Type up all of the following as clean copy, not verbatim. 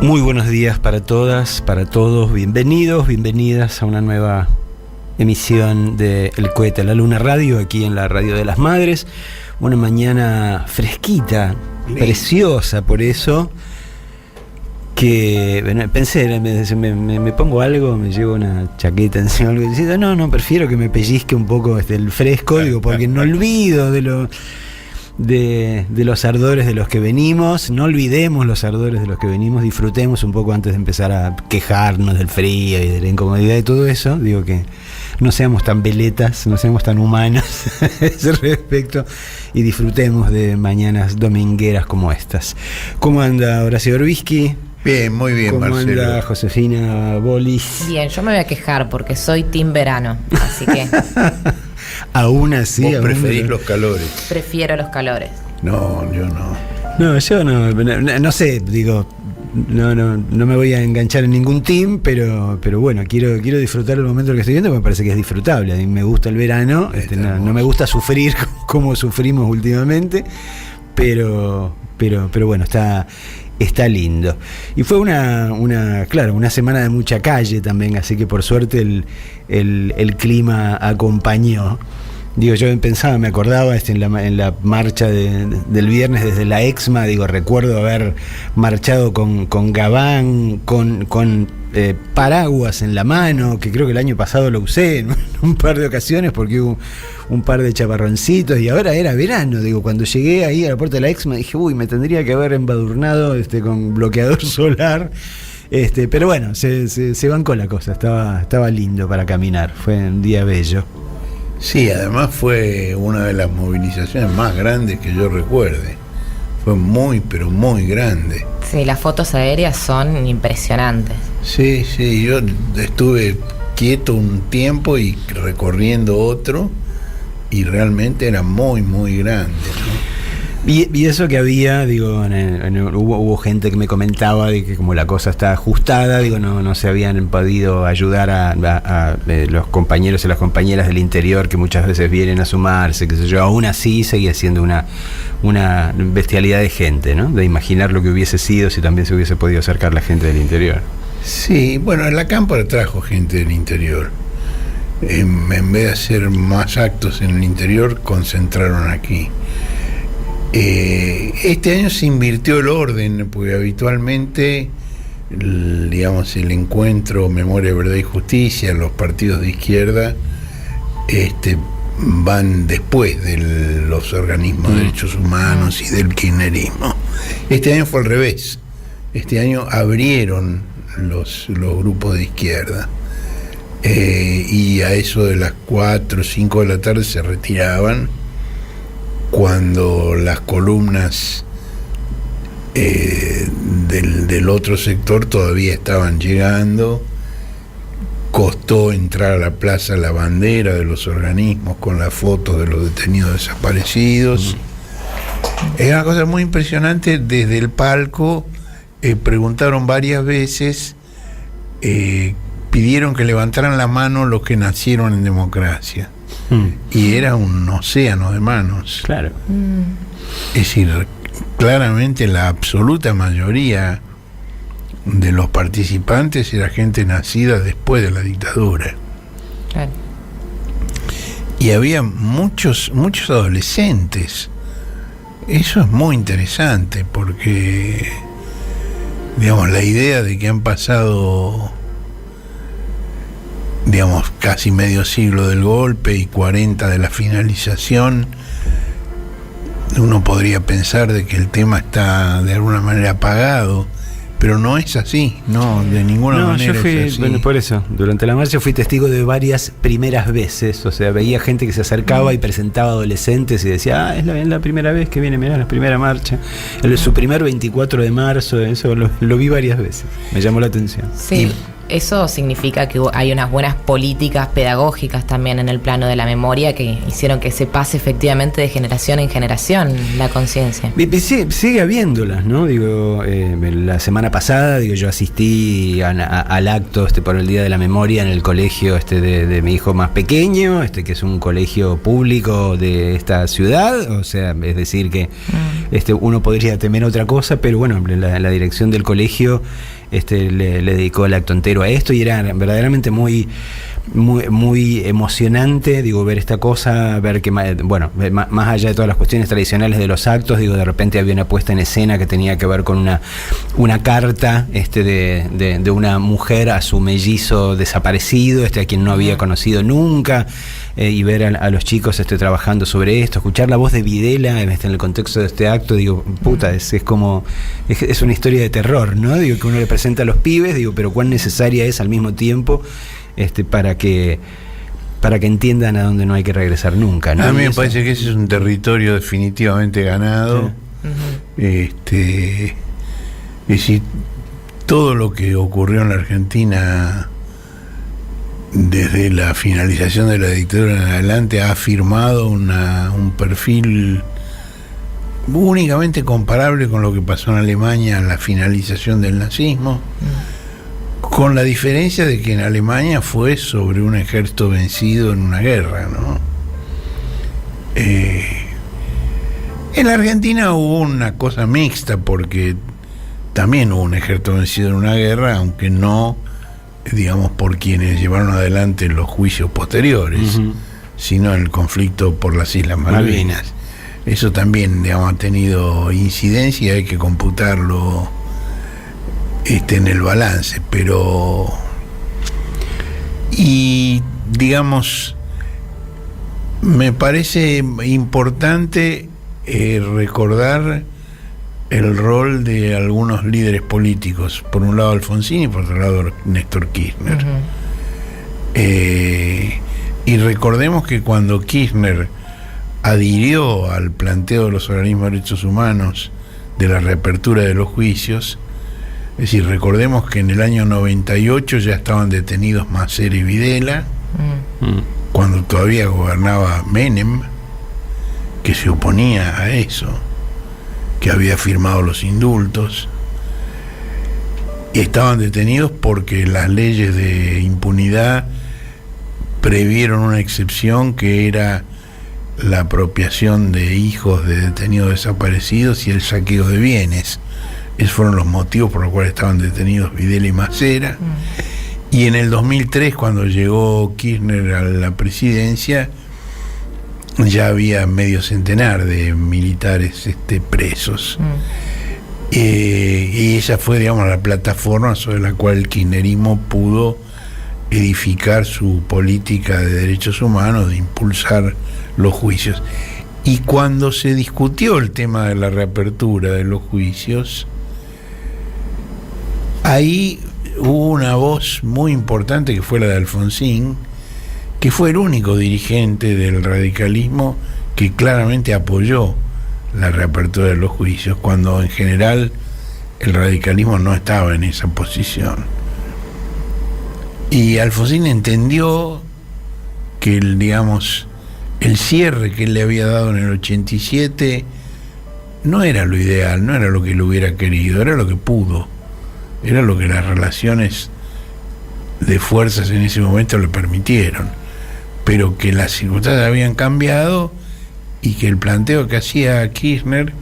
Muy buenos días para todas, para todos. Bienvenidos, bienvenidas a una nueva emisión de El Cohete a la Luna Radio, aquí en la Radio de las Madres. Una mañana fresquita, preciosa, por eso que bueno, pensé, me pongo algo, me llevo una chaqueta encima, algo, y decía, no, prefiero que me pellizque un poco el fresco, digo, porque no olvido de los ardores de los que venimos, no olvidemos los ardores de los que venimos, disfrutemos un poco antes de empezar a quejarnos del frío y de la incomodidad y todo eso. Digo que no seamos tan veletas, no seamos tan humanos a ese respecto y disfrutemos de mañanas domingueras como estas. ¿Cómo anda Horacio Orbisky? Bien, muy bien, ¿Cómo Marcelo? anda Josefina Bolis? Bien, yo me voy a quejar porque soy team verano, así que Aún así, ¿Vos preferís los calores? prefiero los calores. No, yo no. No, yo no sé, digo, no me voy a enganchar en ningún team, pero bueno, quiero disfrutar el momento que estoy viendo, porque me parece que es disfrutable. A mí me gusta el verano, no me gusta sufrir como sufrimos últimamente, pero bueno, está lindo. Y fue una semana de mucha calle también, así que por suerte el clima acompañó. Digo, yo pensaba, me acordaba en la marcha del viernes desde la Exma, digo, recuerdo haber marchado con gabán, con paraguas en la mano, que creo que el año pasado lo usé en un par de ocasiones porque hubo un par de chaparroncitos y ahora era verano. Digo, cuando llegué ahí a la puerta de la Exma dije, me tendría que haber embadurnado con bloqueador solar. Pero bueno, se bancó la cosa, estaba lindo para caminar, fue un día bello. Sí, además fue una de las movilizaciones más grandes que yo recuerde. Fue muy, pero muy grande. Sí, las fotos aéreas son impresionantes. Sí, yo estuve quieto un tiempo y recorriendo otro, y realmente era muy, muy grande, ¿no? Y eso que había, digo, hubo gente que me comentaba de que como la cosa está ajustada, digo, no se habían podido ayudar a los compañeros y las compañeras del interior que muchas veces vienen a sumarse, qué sé yo. Aún así seguía siendo una bestialidad de gente, ¿no? De imaginar lo que hubiese sido si también se hubiese podido acercar la gente del interior. Sí, bueno, la Cámpora trajo gente del interior. En vez de hacer más actos en el interior, concentraron aquí. Este año se invirtió el orden, porque habitualmente el encuentro Memoria, Verdad y Justicia, los partidos de izquierda van después de los organismos de derechos humanos y del kirchnerismo. Este año fue al revés. Este año abrieron los grupos de izquierda, y a eso de las 4 o 5 de la tarde se retiraban, cuando las columnas del otro sector todavía estaban llegando. Costó entrar a la plaza la bandera de los organismos con las fotos de los detenidos desaparecidos. Es una cosa muy impresionante. Desde el palco preguntaron varias veces, pidieron que levantaran la mano los que nacieron en democracia. Y era un océano de manos. Claro. Es decir, claramente la absoluta mayoría de los participantes era gente nacida después de la dictadura. Claro. Y había muchos adolescentes. Eso es muy interesante porque, la idea de que han pasado casi medio siglo del golpe y 40 de la finalización, uno podría pensar de que el tema está de alguna manera apagado, pero no es así, no, de ninguna manera. Yo fui, es así. bueno, por eso, durante la marcha fui testigo de varias primeras veces, o sea, veía gente que se acercaba y presentaba adolescentes y decía, es la primera vez que viene, mirá, la primera marcha, su primer 24 de marzo, eso lo vi varias veces, me llamó la atención. Sí. Eso significa que hay unas buenas políticas pedagógicas también en el plano de la memoria que hicieron que se pase efectivamente de generación en generación la conciencia. Sigue habiéndolas, ¿no? Digo, la semana pasada, yo asistí al acto por el Día de la Memoria en el colegio de mi hijo más pequeño, que es un colegio público de esta ciudad, o sea, es decir que uno podría temer otra cosa, pero bueno, la dirección del colegio le dedicó el acto entero a esto, y era verdaderamente muy emocionante, digo, ver esta cosa, ver que, bueno, más allá de todas las cuestiones tradicionales de los actos, digo, de repente había una puesta en escena que tenía que ver con una carta de una mujer a su mellizo desaparecido, a quien no había conocido nunca, y ver a los chicos trabajando sobre esto, escuchar la voz de Videla en el contexto de este acto, digo, puta, es como es una historia de terror, ¿no? Digo, que uno le presenta a los pibes, digo, pero cuán necesaria es al mismo tiempo para que entiendan a dónde no hay que regresar nunca, ¿no? A mí me parece que ese es un territorio definitivamente ganado. Sí. Es decir, todo lo que ocurrió en la Argentina desde la finalización de la dictadura en adelante ha firmado un perfil únicamente comparable con lo que pasó en Alemania en la finalización del nazismo. Con la diferencia de que en Alemania fue sobre un ejército vencido en una guerra, ¿no? En la Argentina hubo una cosa mixta, porque también hubo un ejército vencido en una guerra, aunque no, digamos, por quienes llevaron adelante los juicios posteriores, sino en el conflicto por las Islas Malvinas. Eso también, digamos, ha tenido incidencia, hay que computarlo en el balance, pero y digamos, me parece importante recordar el rol de algunos líderes políticos, por un lado Alfonsín y por otro lado Néstor Kirchner. Y recordemos que cuando Kirchner adhirió al planteo de los organismos de derechos humanos de la reapertura de los juicios, es decir, recordemos que en el año 98 ya estaban detenidos Masera y Videla, cuando todavía gobernaba Menem, que se oponía a eso, que había firmado los indultos, y estaban detenidos porque las leyes de impunidad previeron una excepción que era la apropiación de hijos de detenidos desaparecidos y el saqueo de bienes. Esos fueron los motivos por los cuales estaban detenidos Videla y Masera. Y en el 2003, cuando llegó Kirchner a la presidencia, ya había medio centenar de militares presos. Y esa fue, digamos, la plataforma sobre la cual el kirchnerismo pudo edificar su política de derechos humanos, de impulsar los juicios. Y cuando se discutió el tema de la reapertura de los juicios, ahí hubo una voz muy importante que fue la de Alfonsín, que fue el único dirigente del radicalismo que claramente apoyó la reapertura de los juicios, cuando en general el radicalismo no estaba en esa posición. Y Alfonsín entendió que el cierre que él le había dado en el 87 no era lo ideal, no era lo que él hubiera querido, era lo que pudo, era lo que las relaciones de fuerzas en ese momento le permitieron, pero que las circunstancias habían cambiado y que el planteo que hacía Kirchner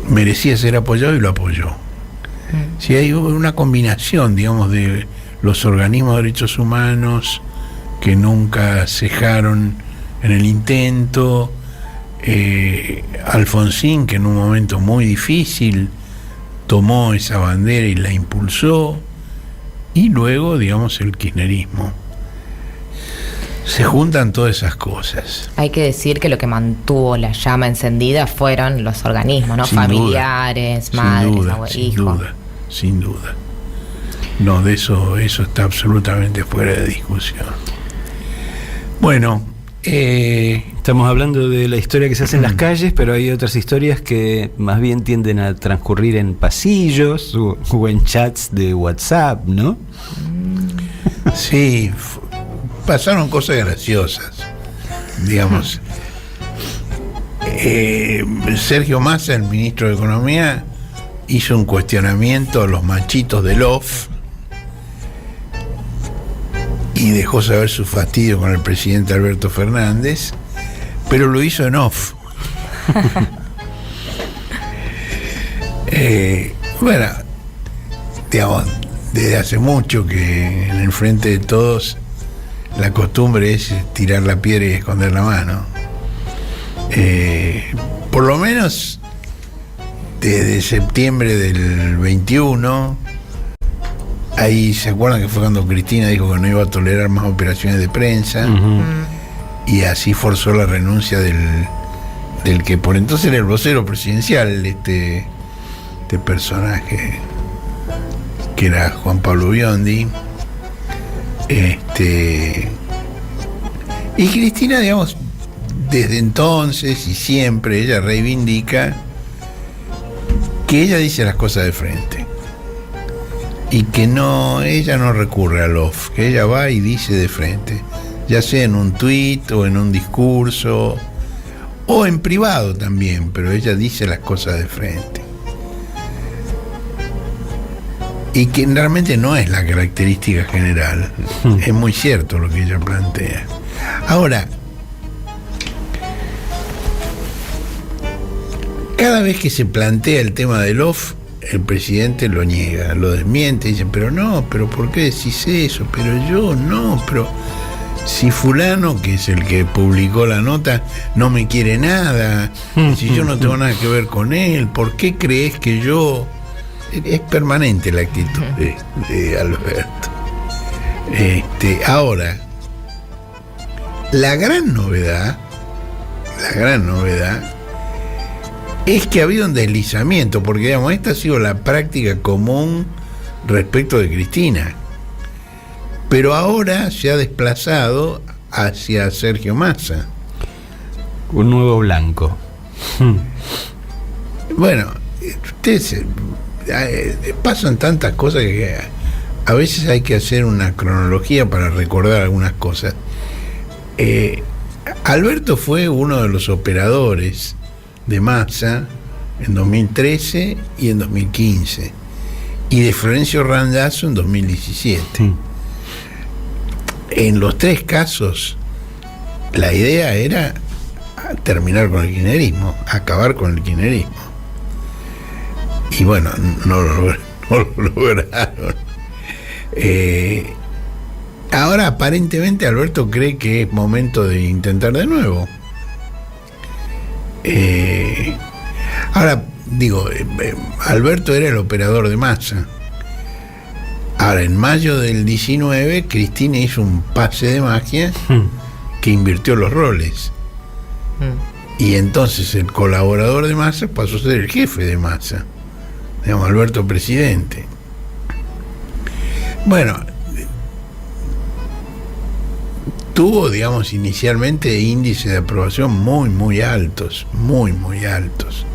merecía ser apoyado, y lo apoyó. Si hay una combinación, digamos, de los organismos de derechos humanos que nunca cejaron en el intento, Alfonsín, que en un momento muy difícil tomó esa bandera y la impulsó, y luego, digamos, el kirchnerismo. Se juntan todas esas cosas. Hay que decir que lo que mantuvo la llama encendida fueron los organismos, ¿no? Sin familiares, duda, madres, hijos. Sin duda. No, de eso está absolutamente fuera de discusión. Bueno, estamos hablando de la historia que se hace en las calles, pero hay otras historias que más bien tienden a transcurrir en pasillos o en chats de WhatsApp, ¿no? Sí, pasaron cosas graciosas, digamos. Sergio Massa, el ministro de Economía, hizo un cuestionamiento a los machitos del OFF y dejó saber su fastidio con el presidente Alberto Fernández, pero lo hizo en off. Bueno, digamos, desde hace mucho que en el frente de todos la costumbre es tirar la piedra y esconder la mano. Por lo menos desde septiembre del 21, ahí se acuerdan que fue cuando Cristina dijo que no iba a tolerar más operaciones de prensa, y así forzó la renuncia del que por entonces era el vocero presidencial, este personaje que era Juan Pablo Biondi. Y Cristina, digamos, desde entonces y siempre ella reivindica que ella dice las cosas de frente y que ella no recurre al off, que ella va y dice de frente, ya sea en un tuit o en un discurso o en privado también, pero ella dice las cosas de frente. Y que realmente no es la característica general. Es muy cierto lo que ella plantea. Ahora, cada vez que se plantea el tema del off, el presidente lo niega, lo desmiente, dice, pero no, pero ¿por qué decís eso? Pero yo no, pero si fulano, que es el que publicó la nota, no me quiere nada, si yo no tengo nada que ver con él, ¿por qué crees que yo...? Es permanente la actitud de Alberto. Ahora, la gran novedad es que ha habido un deslizamiento, porque digamos, esta ha sido la práctica común respecto de Cristina, pero ahora se ha desplazado hacia Sergio Massa. Un nuevo blanco. Bueno, ustedes... pasan tantas cosas que a veces hay que hacer una cronología para recordar algunas cosas. Alberto fue uno de los operadores de Massa en 2013 y en 2015, y de Florencio Randazzo en 2017. En los tres casos la idea era terminar con el kirchnerismo, acabar con el kirchnerismo. Y bueno, no lo lograron. Ahora aparentemente Alberto cree que es momento de intentar de nuevo. Ahora, digo, Alberto era el operador de Massa. Ahora, en mayo del 19, Cristina hizo un pase de magia que invirtió los roles. Y entonces el colaborador de Massa pasó a ser el jefe de Massa. Digamos, Alberto presidente. Bueno, tuvo, digamos, inicialmente índices de aprobación muy altos, muy altos.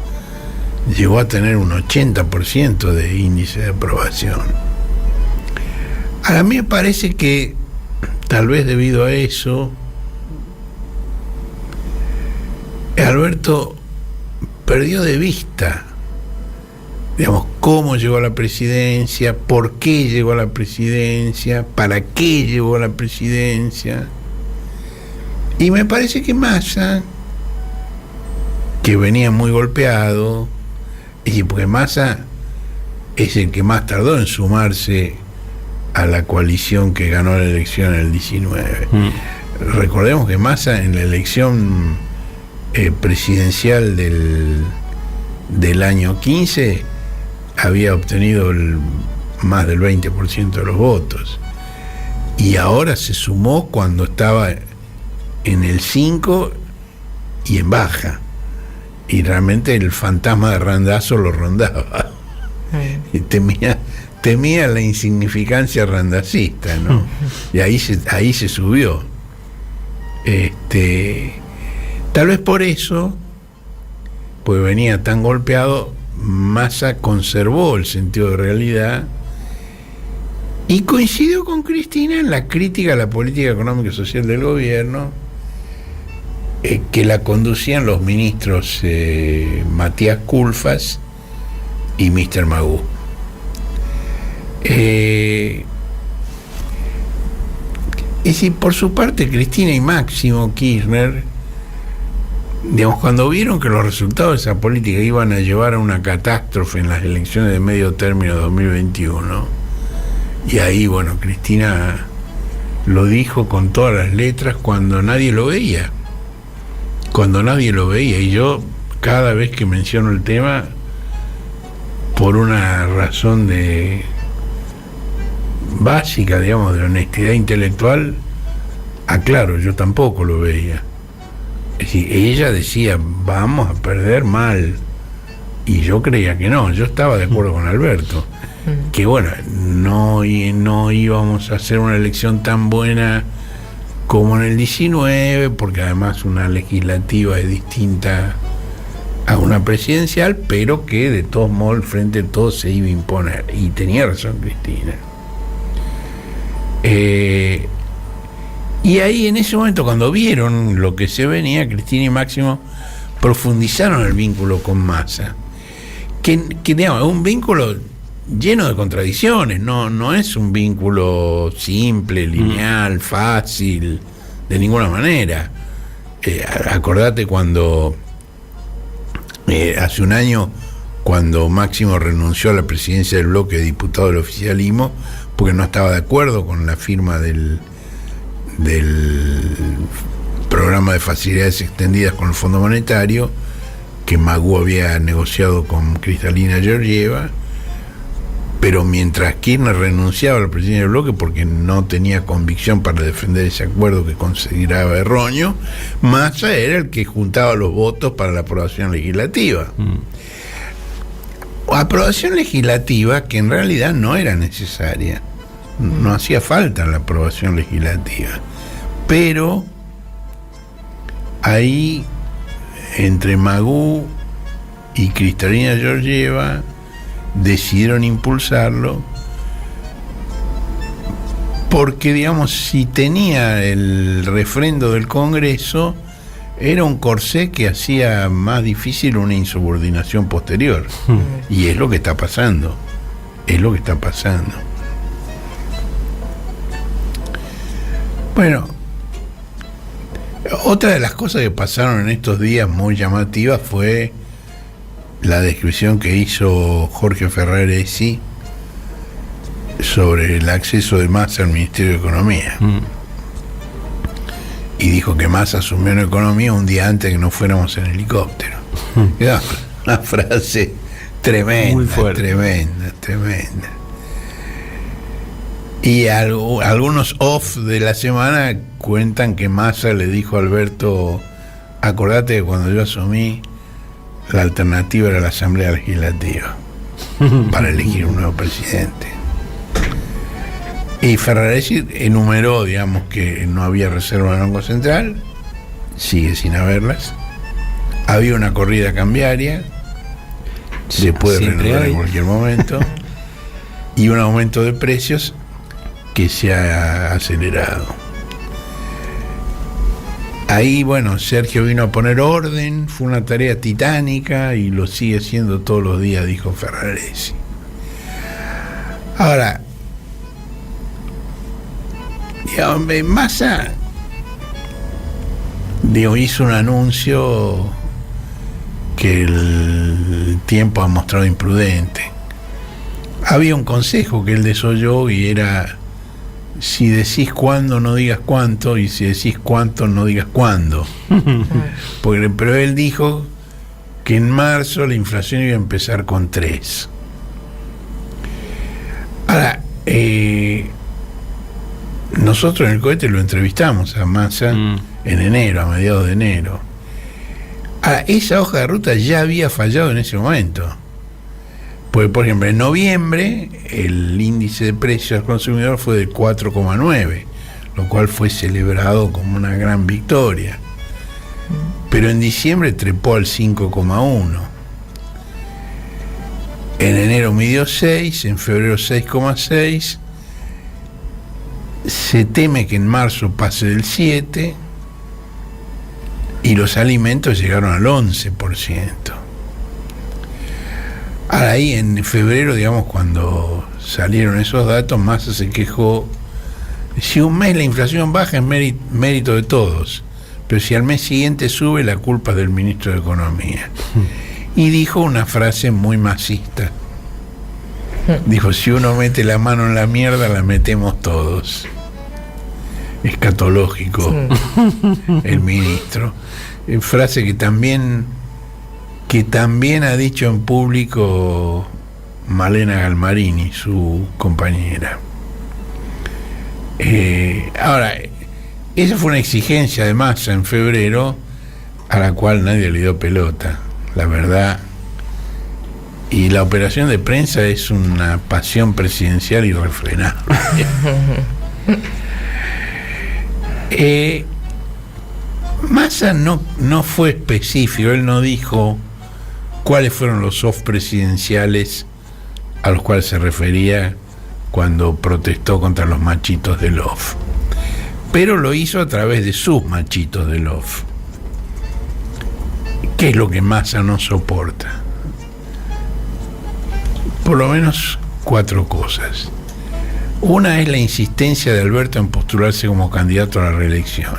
Llegó a tener un 80% de índice de aprobación. A mí me parece que, tal vez debido a eso, Alberto perdió de vista, digamos, cómo llegó a la presidencia, por qué llegó a la presidencia, para qué llegó a la presidencia. Y me parece que Massa, que venía muy golpeado, y porque Massa es el que más tardó en sumarse a la coalición que ganó la elección en el 19. Recordemos que Massa en la elección presidencial del año 15 había obtenido más del 20% de los votos, y ahora se sumó cuando estaba en el 5 y en baja, y realmente el fantasma de Randazzo lo rondaba. Y temía la insignificancia randacista, ¿no? Y ahí se subió. Tal vez por eso, pues venía tan golpeado, Massa conservó el sentido de realidad y coincidió con Cristina en la crítica a la política económica y social del gobierno, que la conducían los ministros Matías Culfas y Mr. Magú. Y si por su parte Cristina y Máximo Kirchner digamos, cuando vieron que los resultados de esa política iban a llevar a una catástrofe en las elecciones de medio término de 2021, y ahí, bueno, Cristina lo dijo con todas las letras cuando nadie lo veía. Y yo, cada vez que menciono el tema, por una razón básica, digamos, de honestidad intelectual, aclaro, yo tampoco lo veía. Es decir, ella decía, vamos a perder mal, y yo creía que no. Yo estaba de acuerdo con Alberto, que bueno, no íbamos a hacer una elección tan buena como en el 19, porque además una legislativa es distinta a una presidencial, pero que de todos modos el Frente de Todos se iba a imponer, y tenía razón Cristina. Y ahí, en ese momento, cuando vieron lo que se venía, Cristina y Máximo profundizaron el vínculo con Massa, que digamos, es un vínculo lleno de contradicciones, no es un vínculo simple, lineal, fácil, de ninguna manera. Acordate cuando hace un año, cuando Máximo renunció a la presidencia del bloque de diputados del oficialismo porque no estaba de acuerdo con la firma del programa de facilidades extendidas con el Fondo Monetario que Magú había negociado con Cristalina Georgieva, pero mientras Kirchner renunciaba a la presidencia del bloque porque no tenía convicción para defender ese acuerdo que consideraba erróneo, Massa era el que juntaba los votos para la aprobación legislativa. Aprobación legislativa que en realidad no era necesaria, no hacía falta la aprobación legislativa, pero ahí entre Magú y Cristalina Georgieva decidieron impulsarlo porque, digamos, si tenía el refrendo del Congreso, era un corsé que hacía más difícil una insubordinación posterior. Y es lo que está pasando. Bueno, otra de las cosas que pasaron en estos días muy llamativas fue la descripción que hizo Jorge Ferraresi sobre el acceso de Massa al Ministerio de Economía. Y dijo que Massa asumió en Economía un día antes que no fuéramos en helicóptero. Era una frase tremenda, muy fuerte. Tremenda. Y algunos off de la semana cuentan que Massa le dijo a Alberto: acordate que cuando yo asumí, la alternativa era la Asamblea Legislativa para elegir un nuevo presidente. Y Ferraresi enumeró, digamos, que no había reserva en el Banco Central, sigue sin haberlas, había una corrida cambiaria, se puede renovar en cualquier momento, y un aumento de precios que se ha acelerado. Ahí, bueno, Sergio vino a poner orden, fue una tarea titánica y lo sigue siendo todos los días, dijo Ferraresi. Ahora, digamos, Massa hizo un anuncio que el tiempo ha mostrado imprudente. Había un consejo que él desoyó y era: si decís cuándo, no digas cuánto, y si decís cuánto, no digas cuándo. Pero él dijo que en marzo la inflación iba a empezar con 3. Ahora, nosotros en el cohete lo entrevistamos a Massa en enero, a mediados de enero. Ahora, esa hoja de ruta ya había fallado en ese momento. Porque, por ejemplo, en noviembre el índice de precios al consumidor fue de 4,9, lo cual fue celebrado como una gran victoria. Pero en diciembre trepó al 5,1. En enero midió 6, en febrero 6,6. Se teme que en marzo pase del 7 y los alimentos llegaron al 11%. Ahora, ahí en febrero, digamos, cuando salieron esos datos, Massa se quejó: si un mes la inflación baja es mérito de todos, pero si al mes siguiente sube, la culpa es del ministro de Economía. Y dijo una frase muy masista. Dijo, si uno mete la mano en la mierda, la metemos todos. Escatológico el ministro. Frase que también ha dicho en público Malena Galmarini, su compañera. Ahora, esa fue una exigencia de Massa en febrero, a la cual nadie le dio pelota, la verdad. Y la operación de prensa es una pasión presidencial irrefrenable. Massa no fue específico, él no dijo cuáles fueron los soft presidenciales a los cuales se refería cuando protestó contra los machitos de Love, pero lo hizo a través de sus machitos de Love. ¿Qué es lo que Massa no soporta? Por lo menos 4 cosas. Una es la insistencia de Alberto en postularse como candidato a la reelección,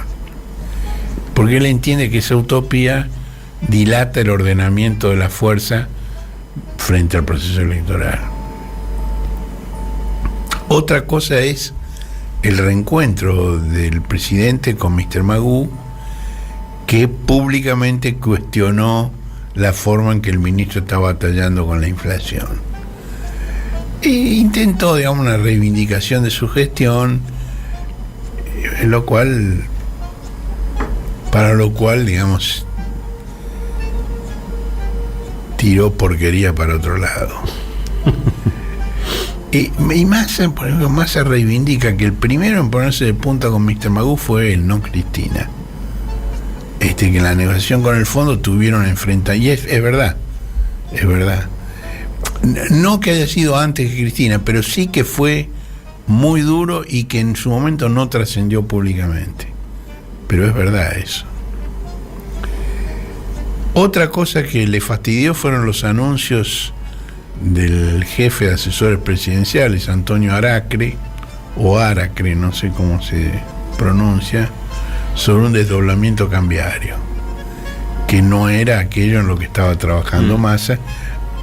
porque él entiende que esa utopía dilata el ordenamiento de la fuerza frente al proceso electoral. Otra cosa es el reencuentro del presidente con Mr. Magoo, que públicamente cuestionó la forma en que el ministro está batallando con la inflación. E intentó, digamos, una reivindicación de su gestión, para lo cual, digamos, tiró porquería para otro lado. Y Massa, por ejemplo, Massa reivindica que el primero en ponerse de punta con Mr. Magoo fue él, no Cristina. Que en la negociación con el fondo tuvieron enfrentamiento, y es verdad. No que haya sido antes que Cristina, pero sí que fue muy duro y que en su momento no trascendió públicamente. Pero es verdad eso. Otra cosa que le fastidió fueron los anuncios del jefe de asesores presidenciales, Antonio Aracre, o Aracre, no sé cómo se pronuncia, sobre un desdoblamiento cambiario, que no era aquello en lo que estaba trabajando Massa,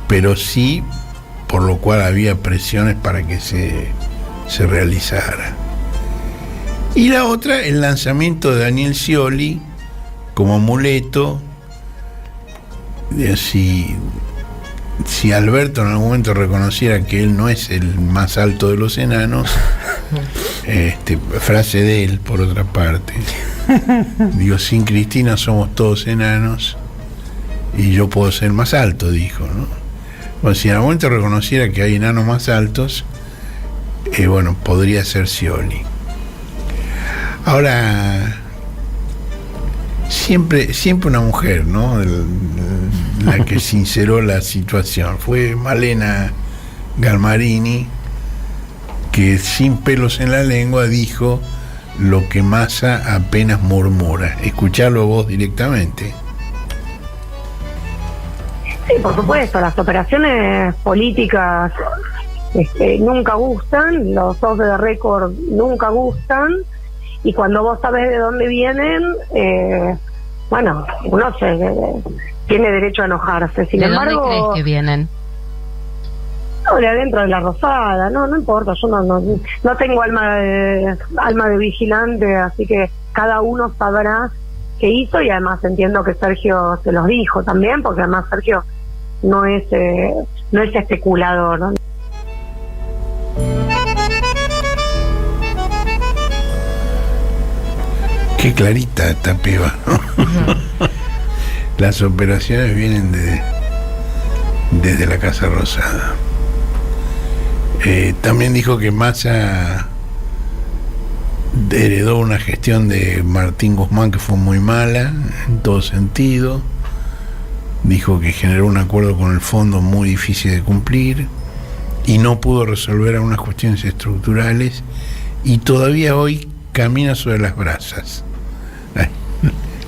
pero sí por lo cual había presiones para que se realizara. Y la otra, el lanzamiento de Daniel Scioli como amuleto. Si Alberto en algún momento reconociera que él no es el más alto de los enanos, frase de él, por otra parte, digo, sin Cristina somos todos enanos y yo puedo ser más alto, dijo, ¿no? Bueno, si en algún momento reconociera que hay enanos más altos, podría ser Scioli. Ahora, siempre una mujer, ¿no?, la que sinceró la situación. Fue Malena Galmarini, que sin pelos en la lengua dijo lo que Massa apenas murmura. Escuchalo vos directamente. Sí, por supuesto, las operaciones políticas nunca gustan, los off the record nunca gustan, y cuando vos sabés de dónde vienen, uno tiene derecho a enojarse. Sin embargo, ¿de dónde crees que vienen? No, de adentro de la Rosada, no importa, yo no tengo alma de vigilante, así que cada uno sabrá qué hizo, y además entiendo que Sergio se los dijo también, porque además Sergio no es especulador, ¿no? Qué clarita esta piba, ¿no? Las operaciones vienen desde la Casa Rosada. También dijo que Massa heredó una gestión de Martín Guzmán que fue muy mala en todo sentido. Dijo que generó un acuerdo con el fondo muy difícil de cumplir y no pudo resolver algunas cuestiones estructurales, y todavía hoy camina sobre las brasas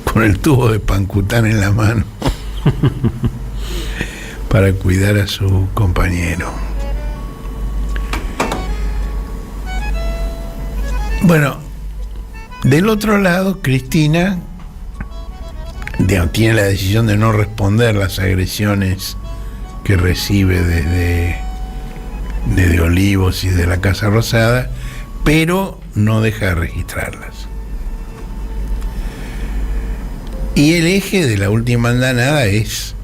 con el tubo de Pancután en la mano para cuidar a su compañero. Bueno, del otro lado, Cristina tiene la decisión de no responder las agresiones que recibe desde Olivos y de la Casa Rosada, pero no deja de registrarlas. Y el eje de la última andanada es,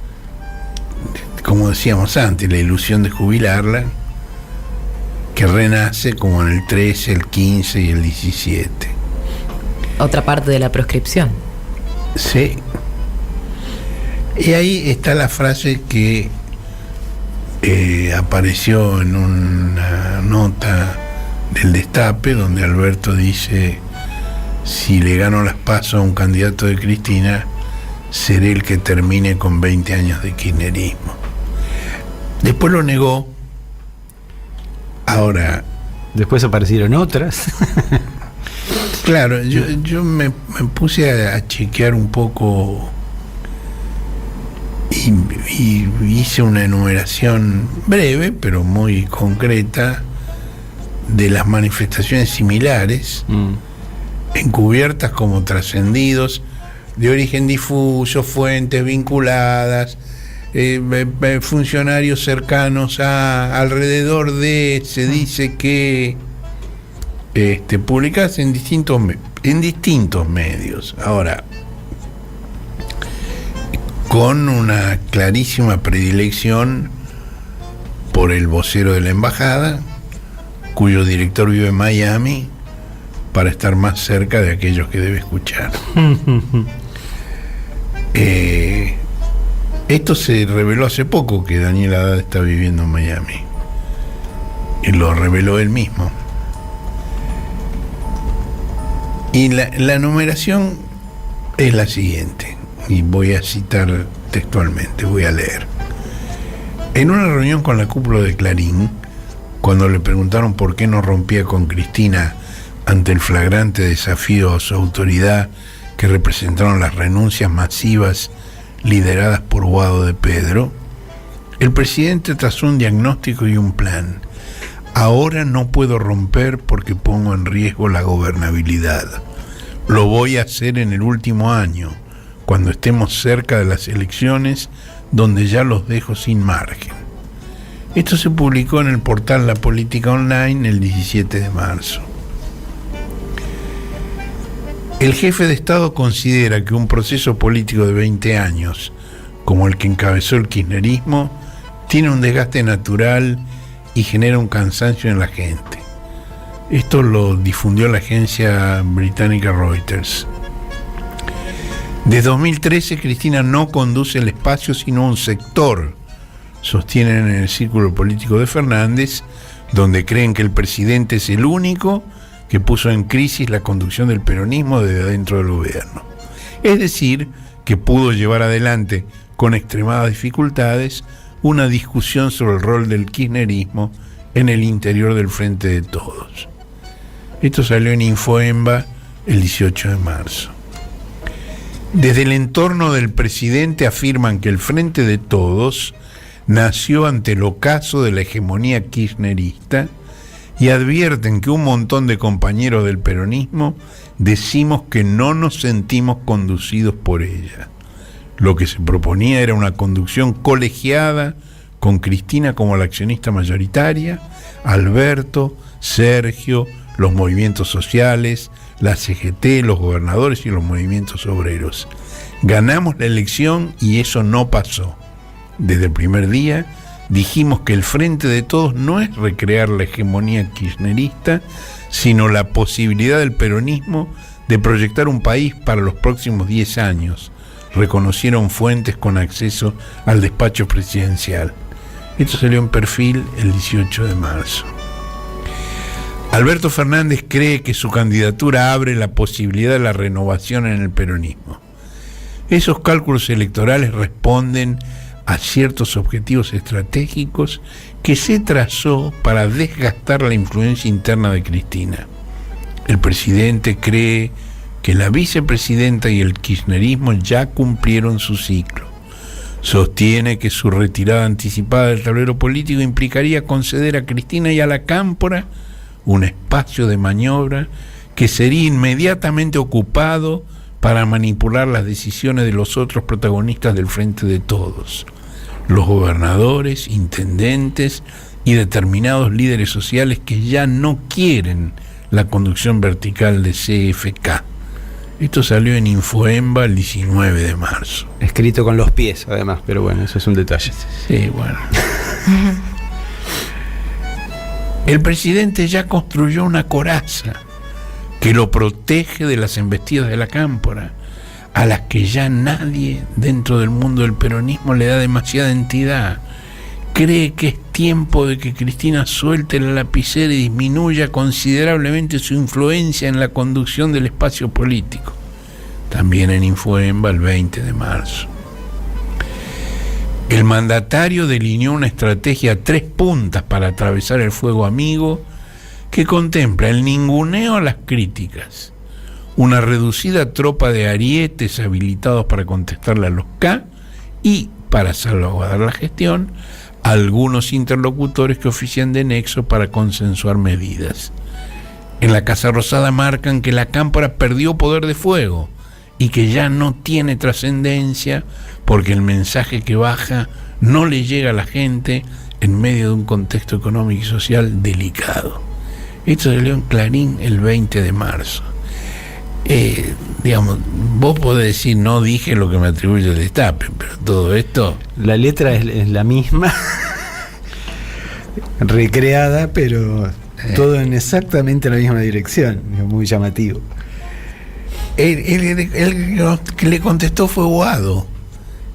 como decíamos antes, la ilusión de jubilarla, que renace como en el 13, el 15 y el 17. Otra parte de la proscripción. Sí. Y ahí está la frase que apareció en una nota del Destape, donde Alberto dice: si le gano las PASO a un candidato de Cristina, seré el que termine con 20 años de kirchnerismo. Después lo negó. Ahora, después aparecieron otras. Claro, yo me puse a chequear un poco y hice una enumeración breve, pero muy concreta, de las manifestaciones similares, encubiertas como trascendidos, de origen difuso, fuentes vinculadas, funcionarios cercanos alrededor de, se dice que publicadas en distintos medios. Ahora, con una clarísima predilección por el vocero de la embajada, cuyo director vive en Miami, para estar más cerca de aquellos que debe escuchar. Esto se reveló hace poco, que Daniel Haddad está viviendo en Miami, y lo reveló él mismo. Y la numeración es la siguiente, y voy a citar textualmente, voy a leer. En una reunión con la cúpula de Clarín, cuando le preguntaron por qué no rompía con Cristina ante el flagrante desafío a su autoridad que representaron las renuncias masivas lideradas por Guado de Pedro, el presidente trazó un diagnóstico y un plan. Ahora no puedo romper porque pongo en riesgo la gobernabilidad. Lo voy a hacer en el último año, cuando estemos cerca de las elecciones, donde ya los dejo sin margen. Esto se publicó en el portal La Política Online el 17 de marzo. El jefe de Estado considera que un proceso político de 20 años, como el que encabezó el kirchnerismo, tiene un desgaste natural y genera un cansancio en la gente. Esto lo difundió la agencia británica Reuters. Desde 2013, Cristina no conduce el espacio, sino un sector, sostienen en el círculo político de Fernández, donde creen que el presidente es el único que puso en crisis la conducción del peronismo desde dentro del gobierno. Es decir, que pudo llevar adelante, con extremadas dificultades, una discusión sobre el rol del kirchnerismo en el interior del Frente de Todos. Esto salió en Infoemba el 18 de marzo. Desde el entorno del presidente afirman que el Frente de Todos nació ante el ocaso de la hegemonía kirchnerista y advierten que un montón de compañeros del peronismo decimos que no nos sentimos conducidos por ella. Lo que se proponía era una conducción colegiada, con Cristina como la accionista mayoritaria, Alberto, Sergio, los movimientos sociales, la CGT, los gobernadores y los movimientos obreros. Ganamos la elección y eso no pasó. Desde el primer día dijimos que el Frente de Todos no es recrear la hegemonía kirchnerista, sino la posibilidad del peronismo de proyectar un país para los próximos 10 años, reconocieron fuentes con acceso al despacho presidencial. Esto salió en Perfil el 18 de marzo. Alberto Fernández cree que su candidatura abre la posibilidad de la renovación en el peronismo. Esos cálculos electorales responden a ciertos objetivos estratégicos que se trazó para desgastar la influencia interna de Cristina. El presidente cree que la vicepresidenta y el kirchnerismo ya cumplieron su ciclo. Sostiene que su retirada anticipada del tablero político implicaría conceder a Cristina y a la Cámpora un espacio de maniobra que sería inmediatamente ocupado para manipular las decisiones de los otros protagonistas del Frente de Todos, los gobernadores, intendentes y determinados líderes sociales que ya no quieren la conducción vertical de CFK. Esto salió en Infoemba el 19 de marzo. Escrito con los pies, además, pero bueno, eso es un detalle. Sí, bueno. El presidente ya construyó una coraza que lo protege de las embestidas de la cámpora, a las que ya nadie dentro del mundo del peronismo le da demasiada entidad. Cree que es tiempo de que Cristina suelte la lapicera y disminuya considerablemente su influencia en la conducción del espacio político. También en Infoemba el 20 de marzo. El mandatario delineó una estrategia a 3 puntas para atravesar el fuego amigo que contempla el ninguneo a las críticas, una reducida tropa de arietes habilitados para contestarle a los K y, para salvaguardar la gestión, algunos interlocutores que ofician de nexo para consensuar medidas. En la Casa Rosada marcan que la cámpora perdió poder de fuego y que ya no tiene trascendencia porque el mensaje que baja no le llega a la gente en medio de un contexto económico y social delicado. Esto salió en Clarín el 20 de marzo. Digamos, vos podés decir, no dije lo que me atribuye el destape, pero todo esto... La letra es la misma, recreada, pero todo en exactamente la misma dirección. Es muy llamativo. El que le contestó fue Boado,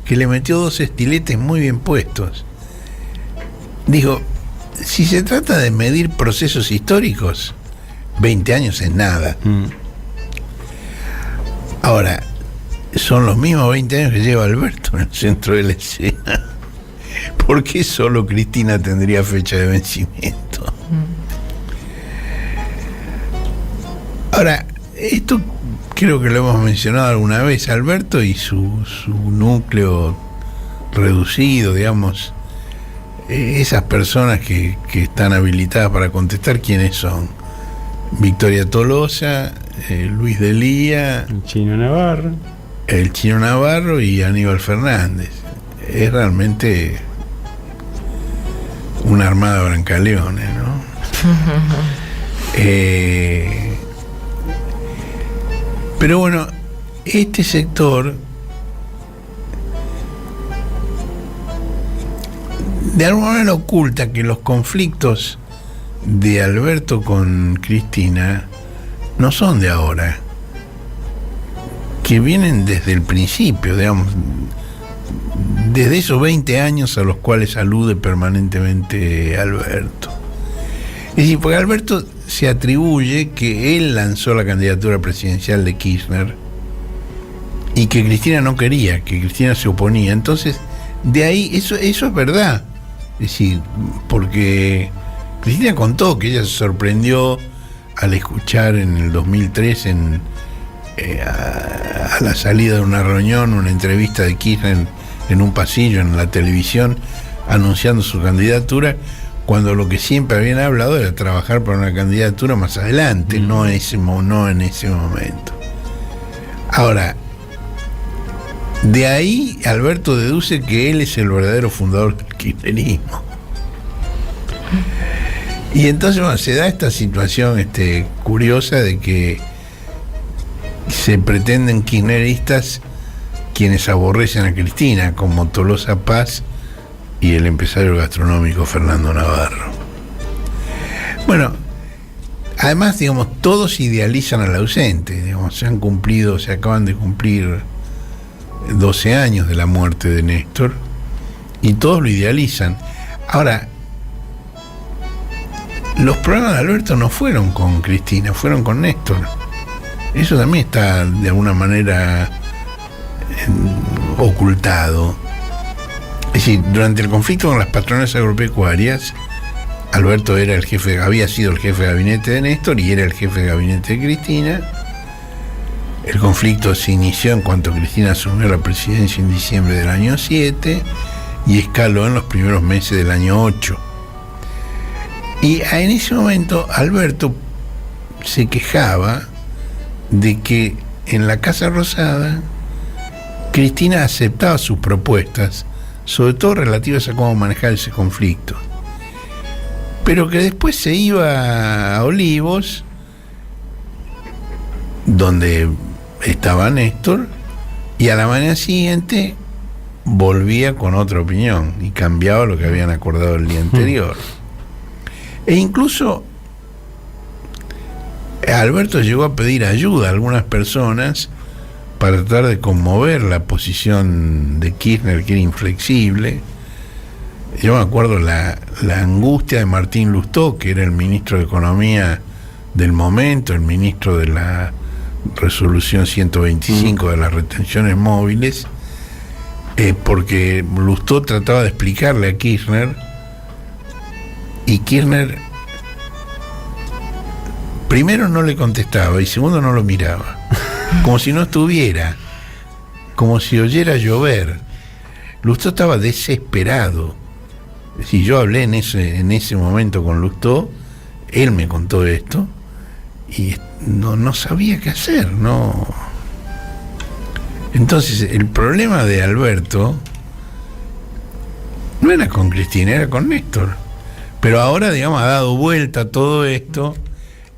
que le metió 2 estiletes muy bien puestos. Dijo, si se trata de medir procesos históricos, 20 años es nada. Ahora, son los mismos 20 años que lleva Alberto en el centro de la escena. ¿Por qué solo Cristina tendría fecha de vencimiento? Ahora, esto creo que lo hemos mencionado alguna vez. Alberto y su núcleo reducido, digamos, esas personas que están habilitadas para contestar, ¿quiénes son? Victoria Tolosa, Luis Delía, el Chino Navarro y Aníbal Fernández. Es realmente una armada Brancaleones, ¿no? Pero bueno, este sector de alguna manera oculta que los conflictos de Alberto con Cristina no son de ahora, que vienen desde el principio, digamos, desde esos 20 años a los cuales alude permanentemente Alberto. Es decir, porque Alberto se atribuye que él lanzó la candidatura presidencial de Kirchner y que Cristina no quería, que Cristina se oponía. Entonces, de ahí, eso es verdad. Es decir, porque Cristina contó que ella se sorprendió al escuchar en el 2003 a la salida de una reunión, una entrevista de Kirchner en un pasillo en la televisión anunciando su candidatura, cuando lo que siempre habían hablado era trabajar para una candidatura más adelante, no en ese momento. Ahora, de ahí Alberto deduce que él es el verdadero fundador del kirchnerismo. Y entonces, bueno, se da esta situación curiosa de que se pretenden kirchneristas quienes aborrecen a Cristina, como Tolosa Paz y el empresario gastronómico Fernando Navarro. Bueno, además, digamos, todos idealizan al ausente. Digamos, se acaban de cumplir 12 años de la muerte de Néstor y todos lo idealizan. Ahora, los problemas de Alberto no fueron con Cristina, fueron con Néstor. Eso también está de alguna manera ocultado. Es decir, durante el conflicto con las patronales agropecuarias, Alberto había sido el jefe de gabinete de Néstor y era el jefe de gabinete de Cristina. El conflicto se inició en cuanto Cristina asumió la presidencia en diciembre del año 7 y escaló en los primeros meses del año 8. Y en ese momento Alberto se quejaba de que en la Casa Rosada Cristina aceptaba sus propuestas, sobre todo relativas a cómo manejar ese conflicto, pero que después se iba a Olivos, donde estaba Néstor, y a la mañana siguiente volvía con otra opinión y cambiaba lo que habían acordado el día anterior. E incluso Alberto llegó a pedir ayuda a algunas personas para tratar de conmover la posición de Kirchner, que era inflexible. Yo me acuerdo la angustia de Martín Lustó, que era el ministro de Economía del momento, el ministro de la resolución 125 de las retenciones móviles, porque Lustó trataba de explicarle a Kirchner, y Kirchner primero no le contestaba y segundo no lo miraba, como si no estuviera, como si oyera llover. Lustó estaba desesperado. Si yo hablé en ese momento con Lustó, él me contó esto y no sabía qué hacer, no. Entonces el problema de Alberto no era con Cristina, era con Néstor. Pero ahora, digamos, ha dado vuelta todo esto,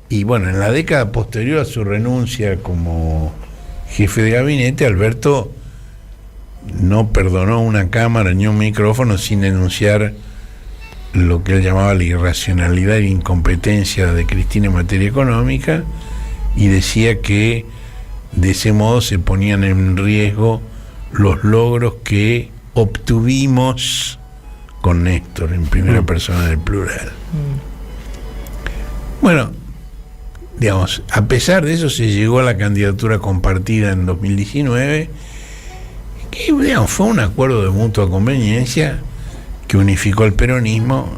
y bueno, en la década posterior a su renuncia como jefe de gabinete, Alberto no perdonó una cámara ni un micrófono sin denunciar lo que él llamaba la irracionalidad e incompetencia de Cristina en materia económica, y decía que de ese modo se ponían en riesgo los logros que obtuvimos con Néstor, en primera persona del plural. Bueno, digamos, a pesar de eso se llegó a la candidatura compartida en 2019, que, digamos, fue un acuerdo de mutua conveniencia que unificó al peronismo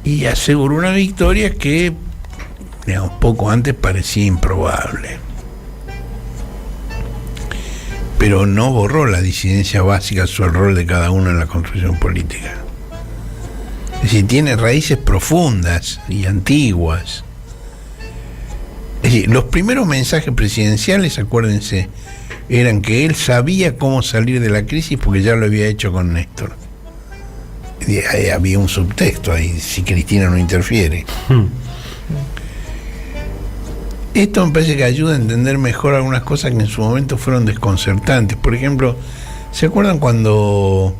y aseguró una victoria que, digamos, poco antes parecía improbable. Pero no borró la disidencia básica sobre el rol de cada uno en la construcción política. Es decir, tiene raíces profundas y antiguas. Es decir, los primeros mensajes presidenciales, acuérdense, eran que él sabía cómo salir de la crisis porque ya lo había hecho con Néstor. Y ahí había un subtexto ahí, si Cristina no interfiere. Esto me parece que ayuda a entender mejor algunas cosas que en su momento fueron desconcertantes. Por ejemplo, ¿se acuerdan cuando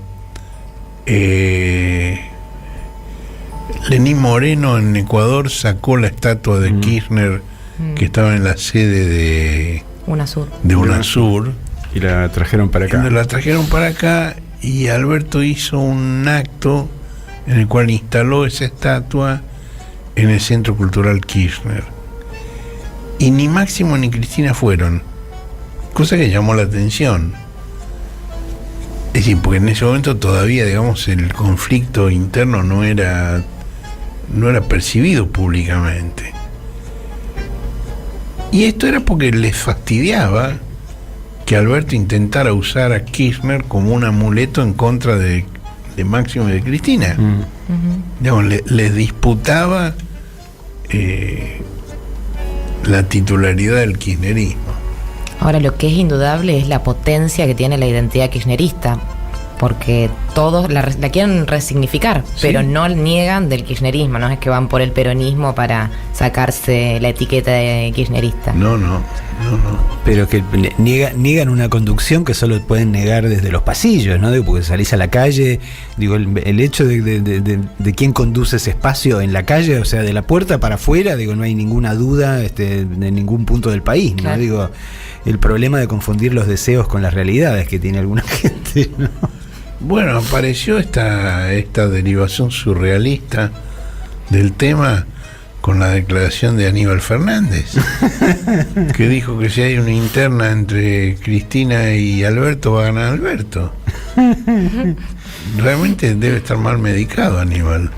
Lenín Moreno en Ecuador sacó la estatua de Kirchner que estaba en la sede de UNASUR? Y la trajeron para acá. La trajeron para acá y Alberto hizo un acto en el cual instaló esa estatua en el Centro Cultural Kirchner. Y ni Máximo ni Cristina fueron, cosa que llamó la atención. Es decir, porque en ese momento todavía, digamos, el conflicto interno no era percibido públicamente. Y esto era porque les fastidiaba que Alberto intentara usar a Kirchner como un amuleto en contra de Máximo y de Cristina. Digamos, les disputaba la titularidad del kirchnerismo. Ahora, lo que es indudable es la potencia que tiene la identidad kirchnerista, porque todos la quieren resignificar, ¿sí? Pero no niegan del kirchnerismo, no es que van por el peronismo para sacarse la etiqueta de kirchnerista. No. Pero que niegan una conducción que solo pueden negar desde los pasillos, ¿no? Porque salís a la calle, digo, el hecho de quién conduce ese espacio en la calle, o sea, de la puerta para afuera, digo, no hay ninguna duda de ningún punto del país, ¿no? Claro. Digo, el problema de confundir los deseos con las realidades que tiene alguna gente, ¿no? Bueno, apareció esta derivación surrealista del tema con la declaración de Aníbal Fernández, que dijo que si hay una interna entre Cristina y Alberto, va a ganar Alberto. Realmente debe estar mal medicado Aníbal.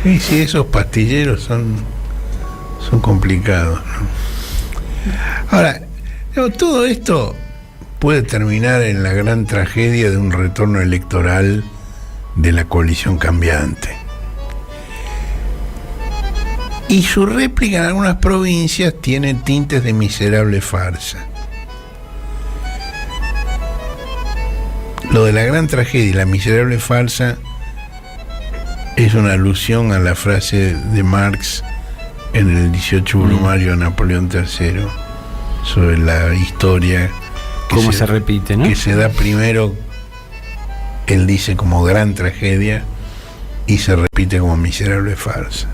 Sí, esos pastilleros son complicados, ¿no? Ahora, todo esto puede terminar en la gran tragedia de un retorno electoral de la coalición cambiante. Y su réplica en algunas provincias tiene tintes de miserable farsa. Lo de la gran tragedia y la miserable farsa es una alusión a la frase de Marx en el 18 brumario de Napoleón III sobre la historia que cómo se repite, ¿no? Que se da primero, él dice, como gran tragedia y se repite como miserable farsa.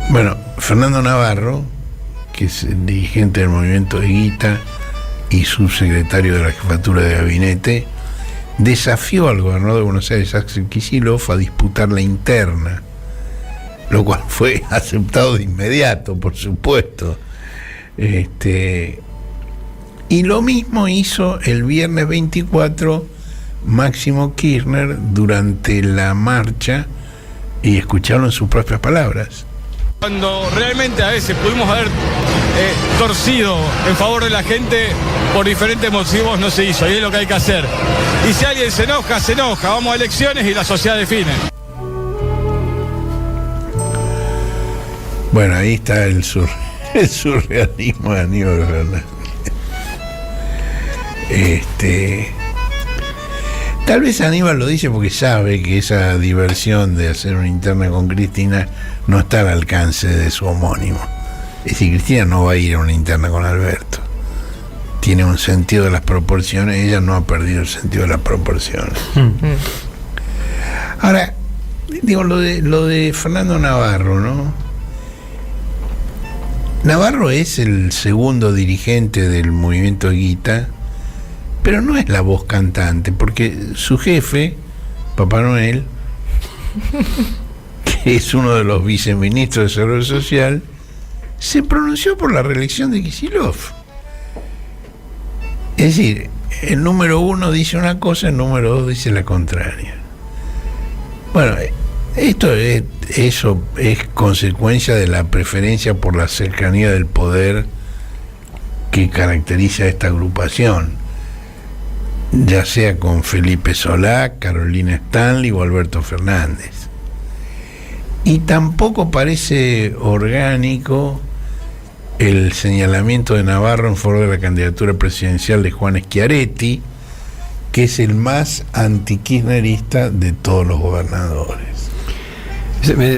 Bueno, Fernando Navarro, que es el dirigente del movimiento Higuita y subsecretario de la jefatura de gabinete, desafió al gobernador de Buenos Aires, Axel Kicillof, a disputar la interna, lo cual fue aceptado de inmediato, por supuesto. Y lo mismo hizo el viernes 24 Máximo Kirchner durante la marcha, y escucharon sus propias palabras. Cuando realmente a veces pudimos haber torcido en favor de la gente, por diferentes motivos no se hizo, y es lo que hay que hacer. Y si alguien se enoja, vamos a elecciones y la sociedad define. Bueno, ahí está el surrealismo de Aníbal Fernández. Tal vez Aníbal lo dice porque sabe que esa diversión de hacer una interna con Cristina no está al alcance de su homónimo. Es decir, Cristina no va a ir a una interna con Alberto. Tiene un sentido de las proporciones, ella no ha perdido el sentido de las proporciones. Ahora, digo, lo de Fernando Navarro, ¿no? Navarro es el segundo dirigente del movimiento Higuita, pero no es la voz cantante, porque su jefe, Papá Noel, que es uno de los viceministros de Desarrollo Social, se pronunció por la reelección de Kicillof. Es decir, el número 1 dice una cosa, el número 2 dice la contraria. Bueno, eso es consecuencia de la preferencia por la cercanía del poder que caracteriza a esta agrupación, ya sea con Felipe Solá, Carolina Stanley o Alberto Fernández. Y tampoco parece orgánico el señalamiento de Navarro en favor de la candidatura presidencial de Juan Schiaretti, que es el más antikirchnerista de todos los gobernadores.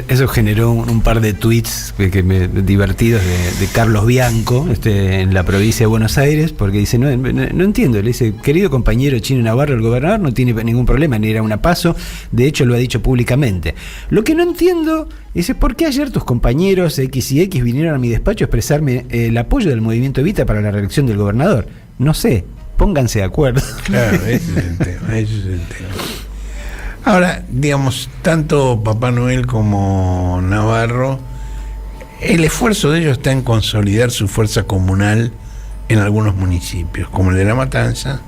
Eso generó un par de tweets divertidos de Carlos Bianco, en la provincia de Buenos Aires, porque dice, no entiendo, le dice, querido compañero Chino Navarro, el gobernador no tiene ningún problema en ir a una PASO, de hecho lo ha dicho públicamente. Lo que no entiendo es por qué ayer tus compañeros X y X vinieron a mi despacho a expresarme el apoyo del movimiento Evita para la reelección del gobernador. No sé, pónganse de acuerdo. Claro, ese es el tema. Ahora, digamos, tanto Papá Noel como Navarro, el esfuerzo de ellos está en consolidar su fuerza comunal en algunos municipios, como el de La Matanza,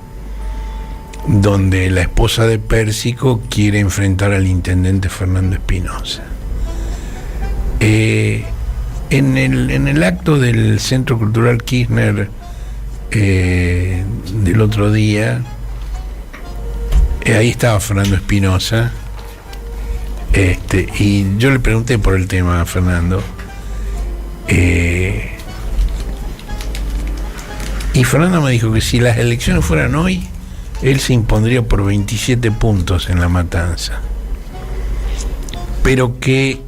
donde la esposa de Pérsico quiere enfrentar al intendente Fernando Espinosa. En el acto del Centro Cultural Kirchner del otro día, ahí estaba Fernando Espinosa, y yo le pregunté por el tema a Fernando, y Fernando me dijo que si las elecciones fueran hoy, él se impondría por 27 puntos en La Matanza, pero que,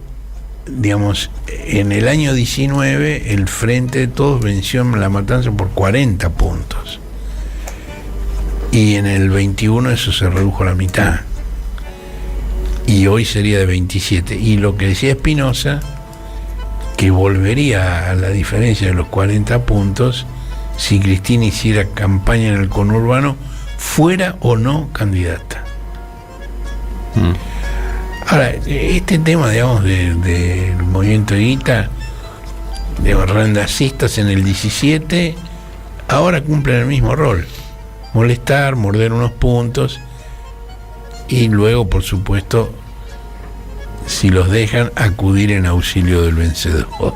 digamos, en el año 19 el Frente de Todos venció en La Matanza por 40 puntos. Y en el 21 eso se redujo a la mitad. Y hoy sería de 27. Y lo que decía Espinosa, que volvería a la diferencia de los 40 puntos si Cristina hiciera campaña en el conurbano, fuera o no candidata. Ahora, este tema, digamos, del movimiento Higuita, de randacistas en el 17, ahora cumplen el mismo rol. Molestar, morder unos puntos y luego, por supuesto, si los dejan, acudir en auxilio del vencedor.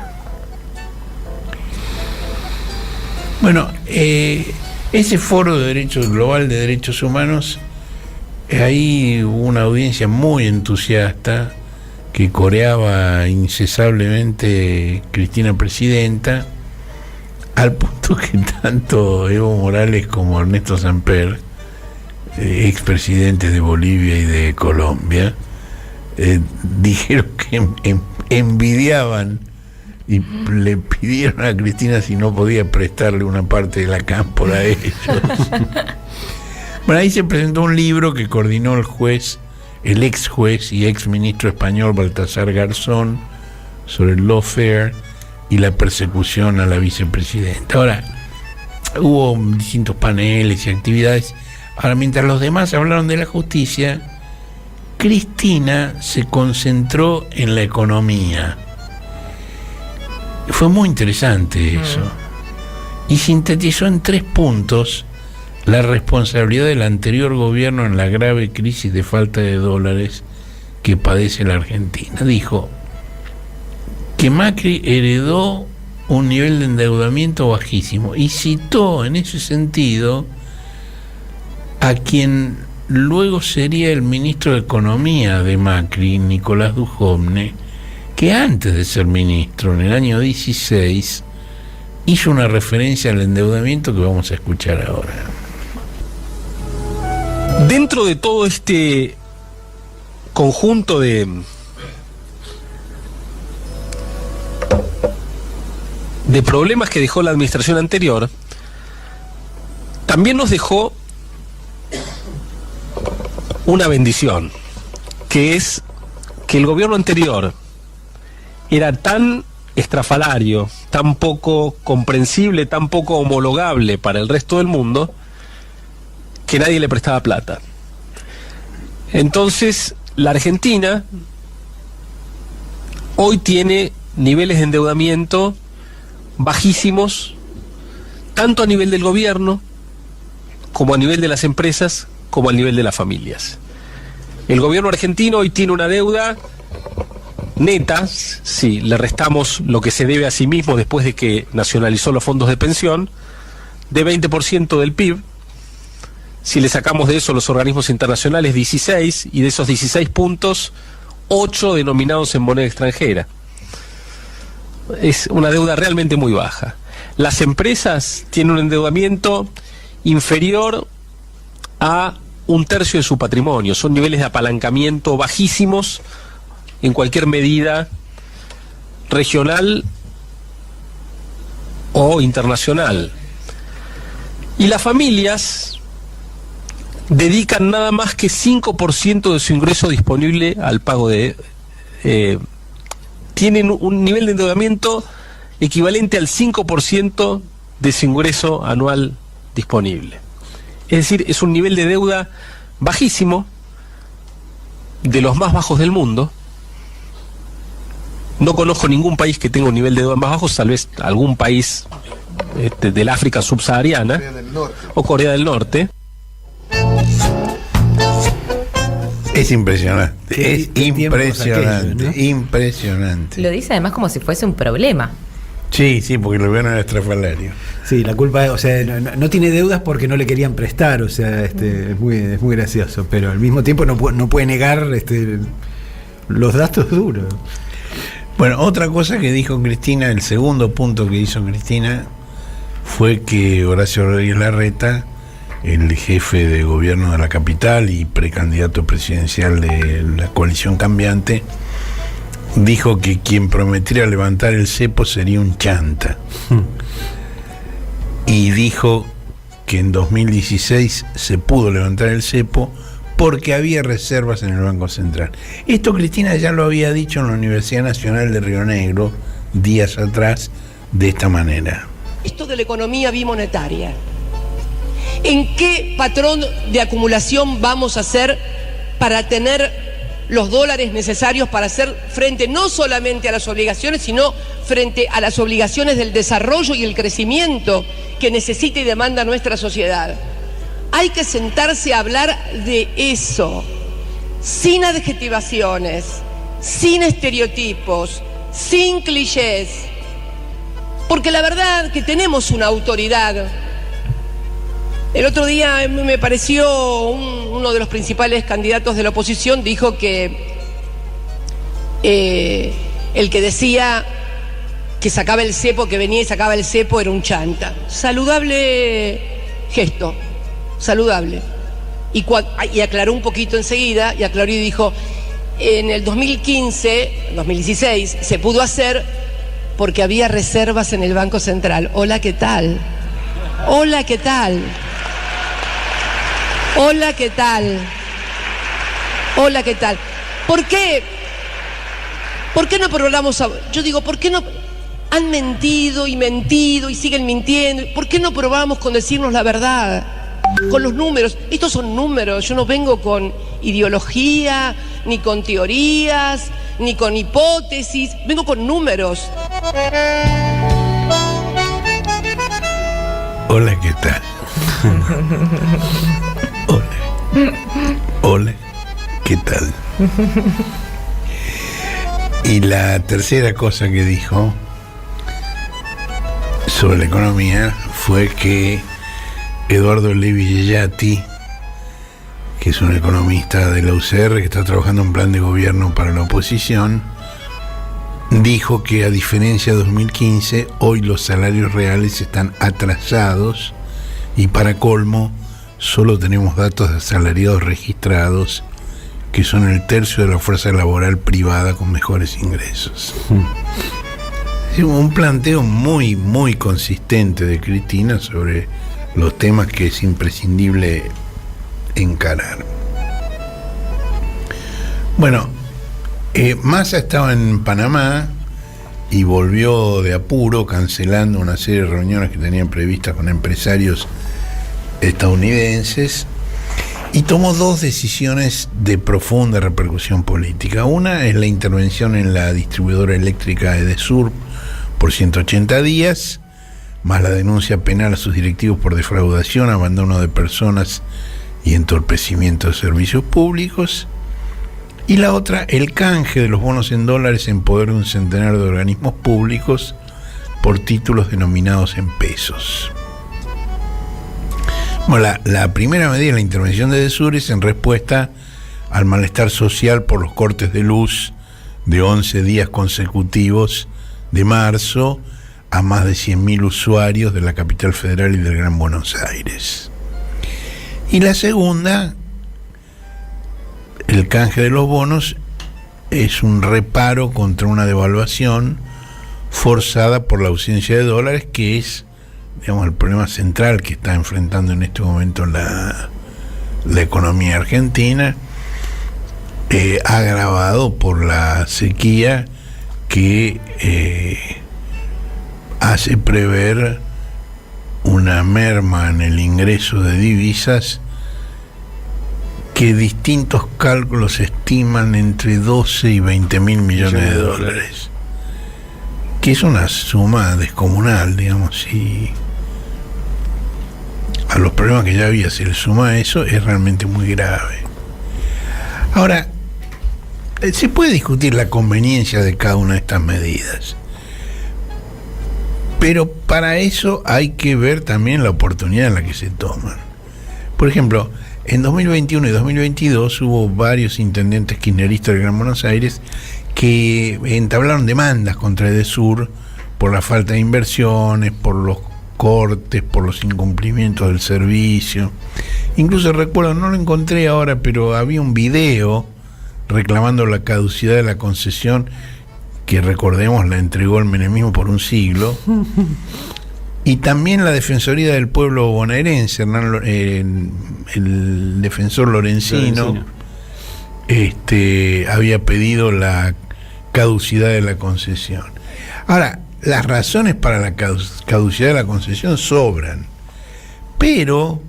Bueno, ese foro de derechos global de derechos humanos, ahí hubo una audiencia muy entusiasta que coreaba incesablemente Cristina presidenta, al punto que tanto Evo Morales como Ernesto Samper, expresidentes de Bolivia y de Colombia, dijeron que envidiaban y le pidieron a Cristina si no podía prestarle una parte de la cámpora a ellos. Bueno, ahí se presentó un libro que coordinó el ex juez y ex ministro español Baltasar Garzón, sobre el lawfare y la persecución a la vicepresidenta. Ahora, hubo distintos paneles y actividades. Ahora, mientras los demás hablaron de la justicia, Cristina se concentró en la economía. Fue muy interesante eso. Y sintetizó en 3 puntos la responsabilidad del anterior gobierno en la grave crisis de falta de dólares que padece la Argentina. Dijo que Macri heredó un nivel de endeudamiento bajísimo y citó en ese sentido a quien luego sería el ministro de Economía de Macri, Nicolás Dujovne, que antes de ser ministro, en el año 16, hizo una referencia al endeudamiento que vamos a escuchar ahora. Dentro de todo este conjunto de problemas que dejó la administración anterior, también nos dejó una bendición, que es que el gobierno anterior era tan estrafalario, tan poco comprensible, tan poco homologable para el resto del mundo, que nadie le prestaba plata. Entonces, la Argentina hoy tiene niveles de endeudamiento bajísimos, tanto a nivel del gobierno, como a nivel de las empresas, como a nivel de las familias. El gobierno argentino hoy tiene una deuda neta, si le restamos lo que se debe a sí mismo después de que nacionalizó los fondos de pensión, de 20% del PIB. Si le sacamos de eso los organismos internacionales, 16, y de esos 16 puntos, 8 denominados en moneda extranjera. Es una deuda realmente muy baja. Las empresas tienen un endeudamiento inferior a 1/3 de su patrimonio. Son niveles de apalancamiento bajísimos en cualquier medida regional o internacional. Y las familias dedican nada más que 5% de su ingreso disponible al pago de... tienen un nivel de endeudamiento equivalente al 5% de su ingreso anual disponible. Es decir, es un nivel de deuda bajísimo, de los más bajos del mundo. No conozco ningún país que tenga un nivel de deuda más bajo, tal vez algún país del África subsahariana o Corea del Norte. Es impresionante, es impresionante, aquello, ¿no? Impresionante. Lo dice además como si fuese un problema. Sí, porque lo vieron en el estrafalario. Sí, la culpa es, o sea, no tiene deudas porque no le querían prestar, o sea, es muy gracioso, pero al mismo tiempo no puede negar los datos duros. Bueno, otra cosa que dijo Cristina, el segundo punto que hizo Cristina, fue que Horacio Rodríguez Larreta, el jefe de gobierno de la capital y precandidato presidencial de la coalición cambiante, dijo que quien prometiera levantar el cepo sería un chanta. Y dijo que en 2016 se pudo levantar el cepo porque había reservas en el Banco Central. Esto Cristina ya lo había dicho en la Universidad Nacional de Río Negro días atrás de esta manera. Esto de la economía bimonetaria. ¿En qué patrón de acumulación vamos a hacer para tener los dólares necesarios para hacer frente no solamente a las obligaciones, sino frente a las obligaciones del desarrollo y el crecimiento que necesita y demanda nuestra sociedad? Hay que sentarse a hablar de eso, sin adjetivaciones, sin estereotipos, sin clichés, porque la verdad que tenemos una autoridad. El otro día me pareció uno de los principales candidatos de la oposición dijo que el que decía que sacaba el cepo, que venía y sacaba el cepo, era un chanta. Saludable gesto, saludable. Y aclaró un poquito enseguida, y aclaró y dijo, en el 2016, se pudo hacer porque había reservas en el Banco Central. Hola, ¿qué tal? Hola, ¿qué tal? Hola, ¿qué tal? Hola, ¿qué tal? ¿Por qué no probamos? Yo digo, ¿por qué no? Han mentido y siguen mintiendo. ¿Por qué no probamos con decirnos la verdad? Con los números. Estos son números. Yo no vengo con ideología, ni con teorías, ni con hipótesis. Vengo con números. Hola, ¿qué tal? Hola. Hola, ¿qué tal? Y la tercera cosa que dijo sobre la economía fue que Eduardo Levi-Yeyati, que es un economista de la UCR que está trabajando en un plan de gobierno para la oposición, dijo que a diferencia de 2015, hoy los salarios reales están atrasados y para colmo solo tenemos datos de asalariados registrados que son el tercio de la fuerza laboral privada con mejores ingresos. Es un planteo muy, muy consistente de Cristina sobre los temas que es imprescindible encarar. Bueno, Massa estaba en Panamá y volvió de apuro, cancelando una serie de reuniones que tenían previstas con empresarios estadounidenses, y tomó dos decisiones de profunda repercusión política. Una es la intervención en la distribuidora eléctrica Edesur por 180 días, más la denuncia penal a sus directivos por defraudación, abandono de personas y entorpecimiento de servicios públicos. Y la otra, el canje de los bonos en dólares en poder de un centenar de organismos públicos por títulos denominados en pesos. Bueno, la primera medida, la intervención de Edesur, es en respuesta al malestar social por los cortes de luz de 11 días consecutivos de marzo a más de 100.000 usuarios de la capital federal y del Gran Buenos Aires. Y la segunda, el canje de los bonos, es un reparo contra una devaluación forzada por la ausencia de dólares, que es, digamos, el problema central que está enfrentando en este momento la economía argentina, agravado por la sequía que hace prever una merma en el ingreso de divisas que distintos cálculos estiman entre 12 y 20 mil millones de dólares, que es una suma descomunal, digamos, y a los problemas que ya había se le suma eso, es realmente muy grave. Ahora, se puede discutir la conveniencia de cada una de estas medidas, pero para eso hay que ver también la oportunidad en la que se toman. Por ejemplo, en 2021 y 2022 hubo varios intendentes kirchneristas del Gran Buenos Aires que entablaron demandas contra Edesur por la falta de inversiones, por los cortes, por los incumplimientos del servicio. Incluso recuerdo, no lo encontré ahora, pero había un video reclamando la caducidad de la concesión, que recordemos la entregó el menemismo por un siglo, y también la Defensoría del Pueblo bonaerense, el defensor Lorenzino. Había pedido la caducidad de la concesión. Ahora, las razones para la caducidad de la concesión sobran, pero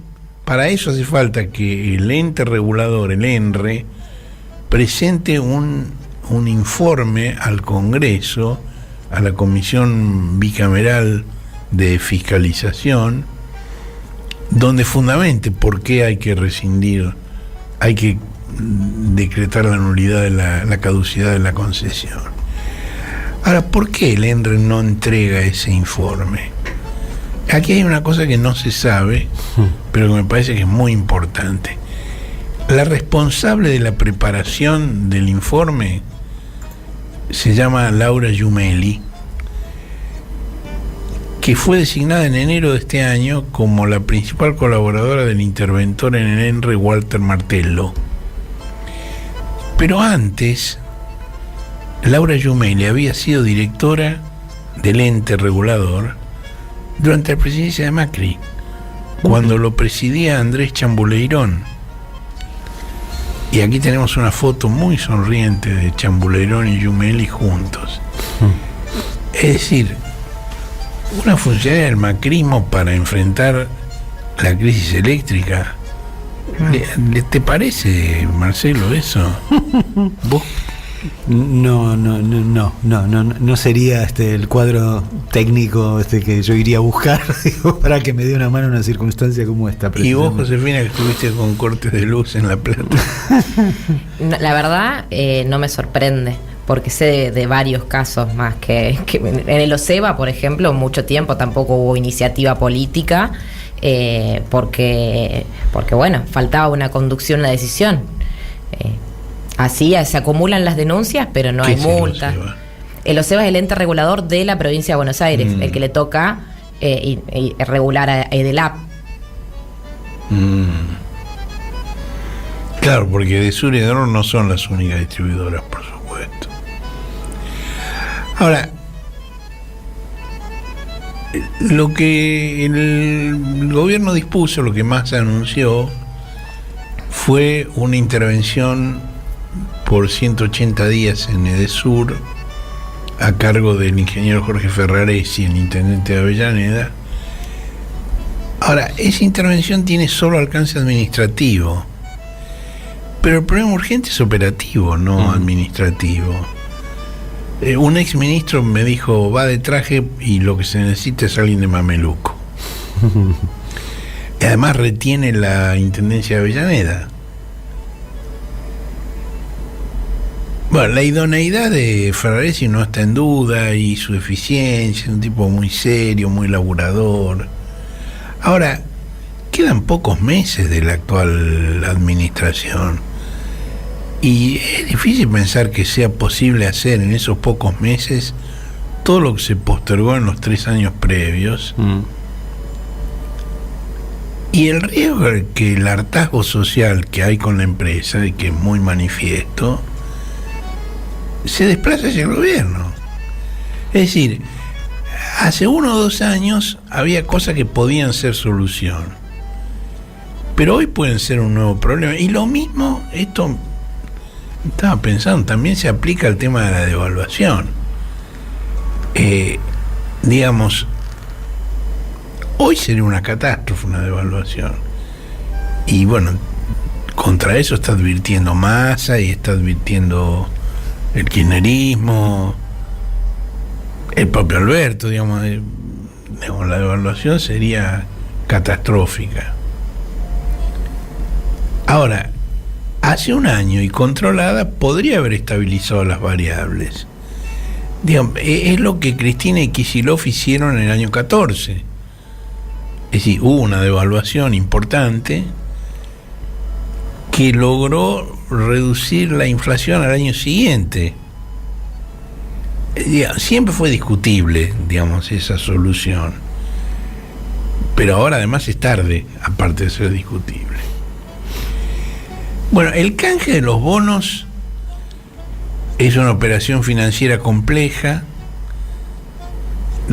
para eso hace falta que el ente regulador, el ENRE, presente un informe al Congreso, a la Comisión Bicameral de Fiscalización, donde fundamente por qué hay que rescindir, hay que decretar la nulidad de la caducidad de la concesión. Ahora, ¿por qué el ENRE no entrega ese informe? Aquí hay una cosa que no se sabe, pero que me parece que es muy importante. La responsable de la preparación del informe se llama Laura Giumelli, que fue designada en enero de este año como la principal colaboradora del interventor en el ENRE, Walter Martello. Pero antes, Laura Giumelli había sido directora del ente regulador durante la presidencia de Macri, cuando lo presidía Andrés Chambuleirón. Y aquí tenemos una foto muy sonriente de Chambuleirón y Giumelli juntos. Es decir, una funcionaria del macrismo para enfrentar la crisis eléctrica. ¿Te parece, Marcelo, eso? ¿Vos? No sería el cuadro técnico que yo iría a buscar digo, para que me dé una mano en una circunstancia como esta. Y vos, Josefina, que estuviste con cortes de luz en La Plata. La verdad, no me sorprende, porque sé de varios casos más que en el OSEBA, por ejemplo, mucho tiempo tampoco hubo iniciativa política, porque bueno, faltaba una conducción, una decisión. Así se acumulan las denuncias, pero no hay multas. El OSEBA es el ente regulador de la provincia de Buenos Aires, el que le toca y regular a EDELAP. Claro, porque de Sur y de Nor no son las únicas distribuidoras, por supuesto. Ahora, lo que el gobierno dispuso, lo que más anunció, fue una intervención por 180 días en Edesur a cargo del ingeniero Jorge Ferraresi, el intendente de Avellaneda. Ahora, esa intervención tiene solo alcance administrativo, pero el problema urgente es operativo, no administrativo. Un ex ministro me dijo, va de traje y lo que se necesita es alguien de mameluco. Y además retiene la intendencia de Avellaneda. Bueno, la idoneidad de Ferraresi no está en duda, y su eficiencia, es un tipo muy serio, muy laburador. Ahora, quedan pocos meses de la actual administración, y es difícil pensar que sea posible hacer en esos pocos meses todo lo que se postergó en los 3 años previos. Y el riesgo es que el hartazgo social que hay con la empresa, y que es muy manifiesto, se desplaza hacia el gobierno. Es decir, hace 1 o 2 años había cosas que podían ser solución, pero hoy pueden ser un nuevo problema. Y lo mismo, esto estaba pensando, también se aplica al tema de la devaluación. Digamos, hoy sería una catástrofe una devaluación. Y bueno, contra eso está advirtiendo Massa y está advirtiendo el kirchnerismo, el propio Alberto, digamos, la devaluación sería catastrófica. Ahora, hace 1 año y controlada podría haber estabilizado las variables. Digamos, es lo que Cristina y Kicillof hicieron en el año 14. Es decir, hubo una devaluación importante que logró reducir la inflación al año siguiente. Siempre fue discutible, digamos, esa solución, pero ahora además es tarde, aparte de ser discutible. Bueno, el canje de los bonos es una operación financiera compleja.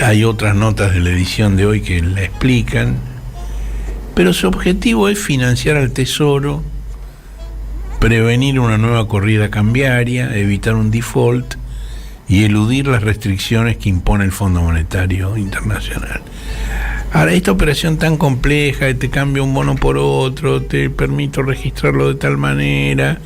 Hay otras notas de la edición de hoy que la explican, pero su objetivo es financiar al Tesoro, prevenir una nueva corrida cambiaria, evitar un default y eludir las restricciones que impone el Fondo Monetario Internacional. Ahora, esta operación tan compleja, te cambio un bono por otro, te permito registrarlo de tal manera,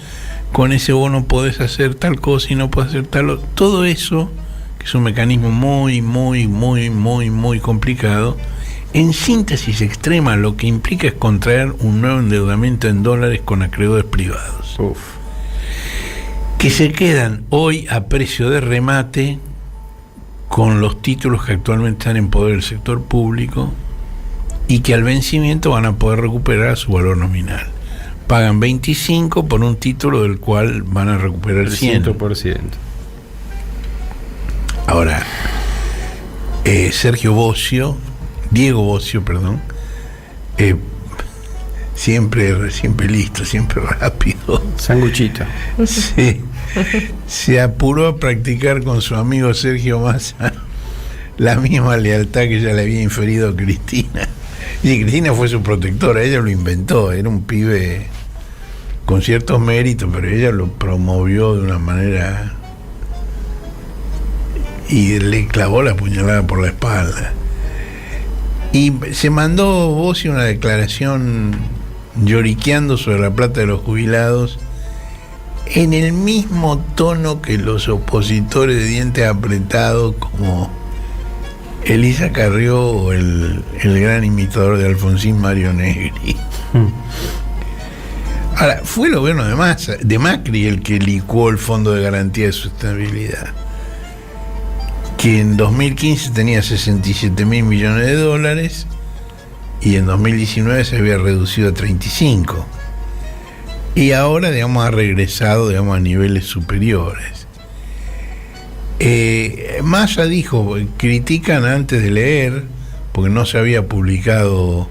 con ese bono podés hacer tal cosa y no podés hacer tal otra, todo eso, que es un mecanismo muy complicado, en síntesis extrema lo que implica es contraer un nuevo endeudamiento en dólares con acreedores privados. Que se quedan hoy a precio de remate con los títulos que actualmente están en poder del sector público y que al vencimiento van a poder recuperar su valor nominal. Pagan 25 por un título del cual van a recuperar 100%. Ahora, Diego Bocio, perdón, siempre listo, siempre rápido. Sanguchito. Se apuró a practicar con su amigo Sergio Massa la misma lealtad que ya le había inferido a Cristina. Y Cristina fue su protectora, ella lo inventó, era un pibe con ciertos méritos, pero ella lo promovió de una manera y le clavó la puñalada por la espalda. Y se mandó Bocio una declaración lloriqueando sobre la plata de los jubilados en el mismo tono que los opositores de dientes apretados como Elisa Carrió o el gran imitador de Alfonsín, Mario Negri. Ahora, fue el gobierno de Macri el que licuó el Fondo de Garantía de Sustentabilidad, que en 2015 tenía 67.000 millones de dólares y en 2019 se había reducido a 35. Y ahora, digamos, ha regresado, digamos, a niveles superiores. Massa dijo, critican antes de leer, porque no se había publicado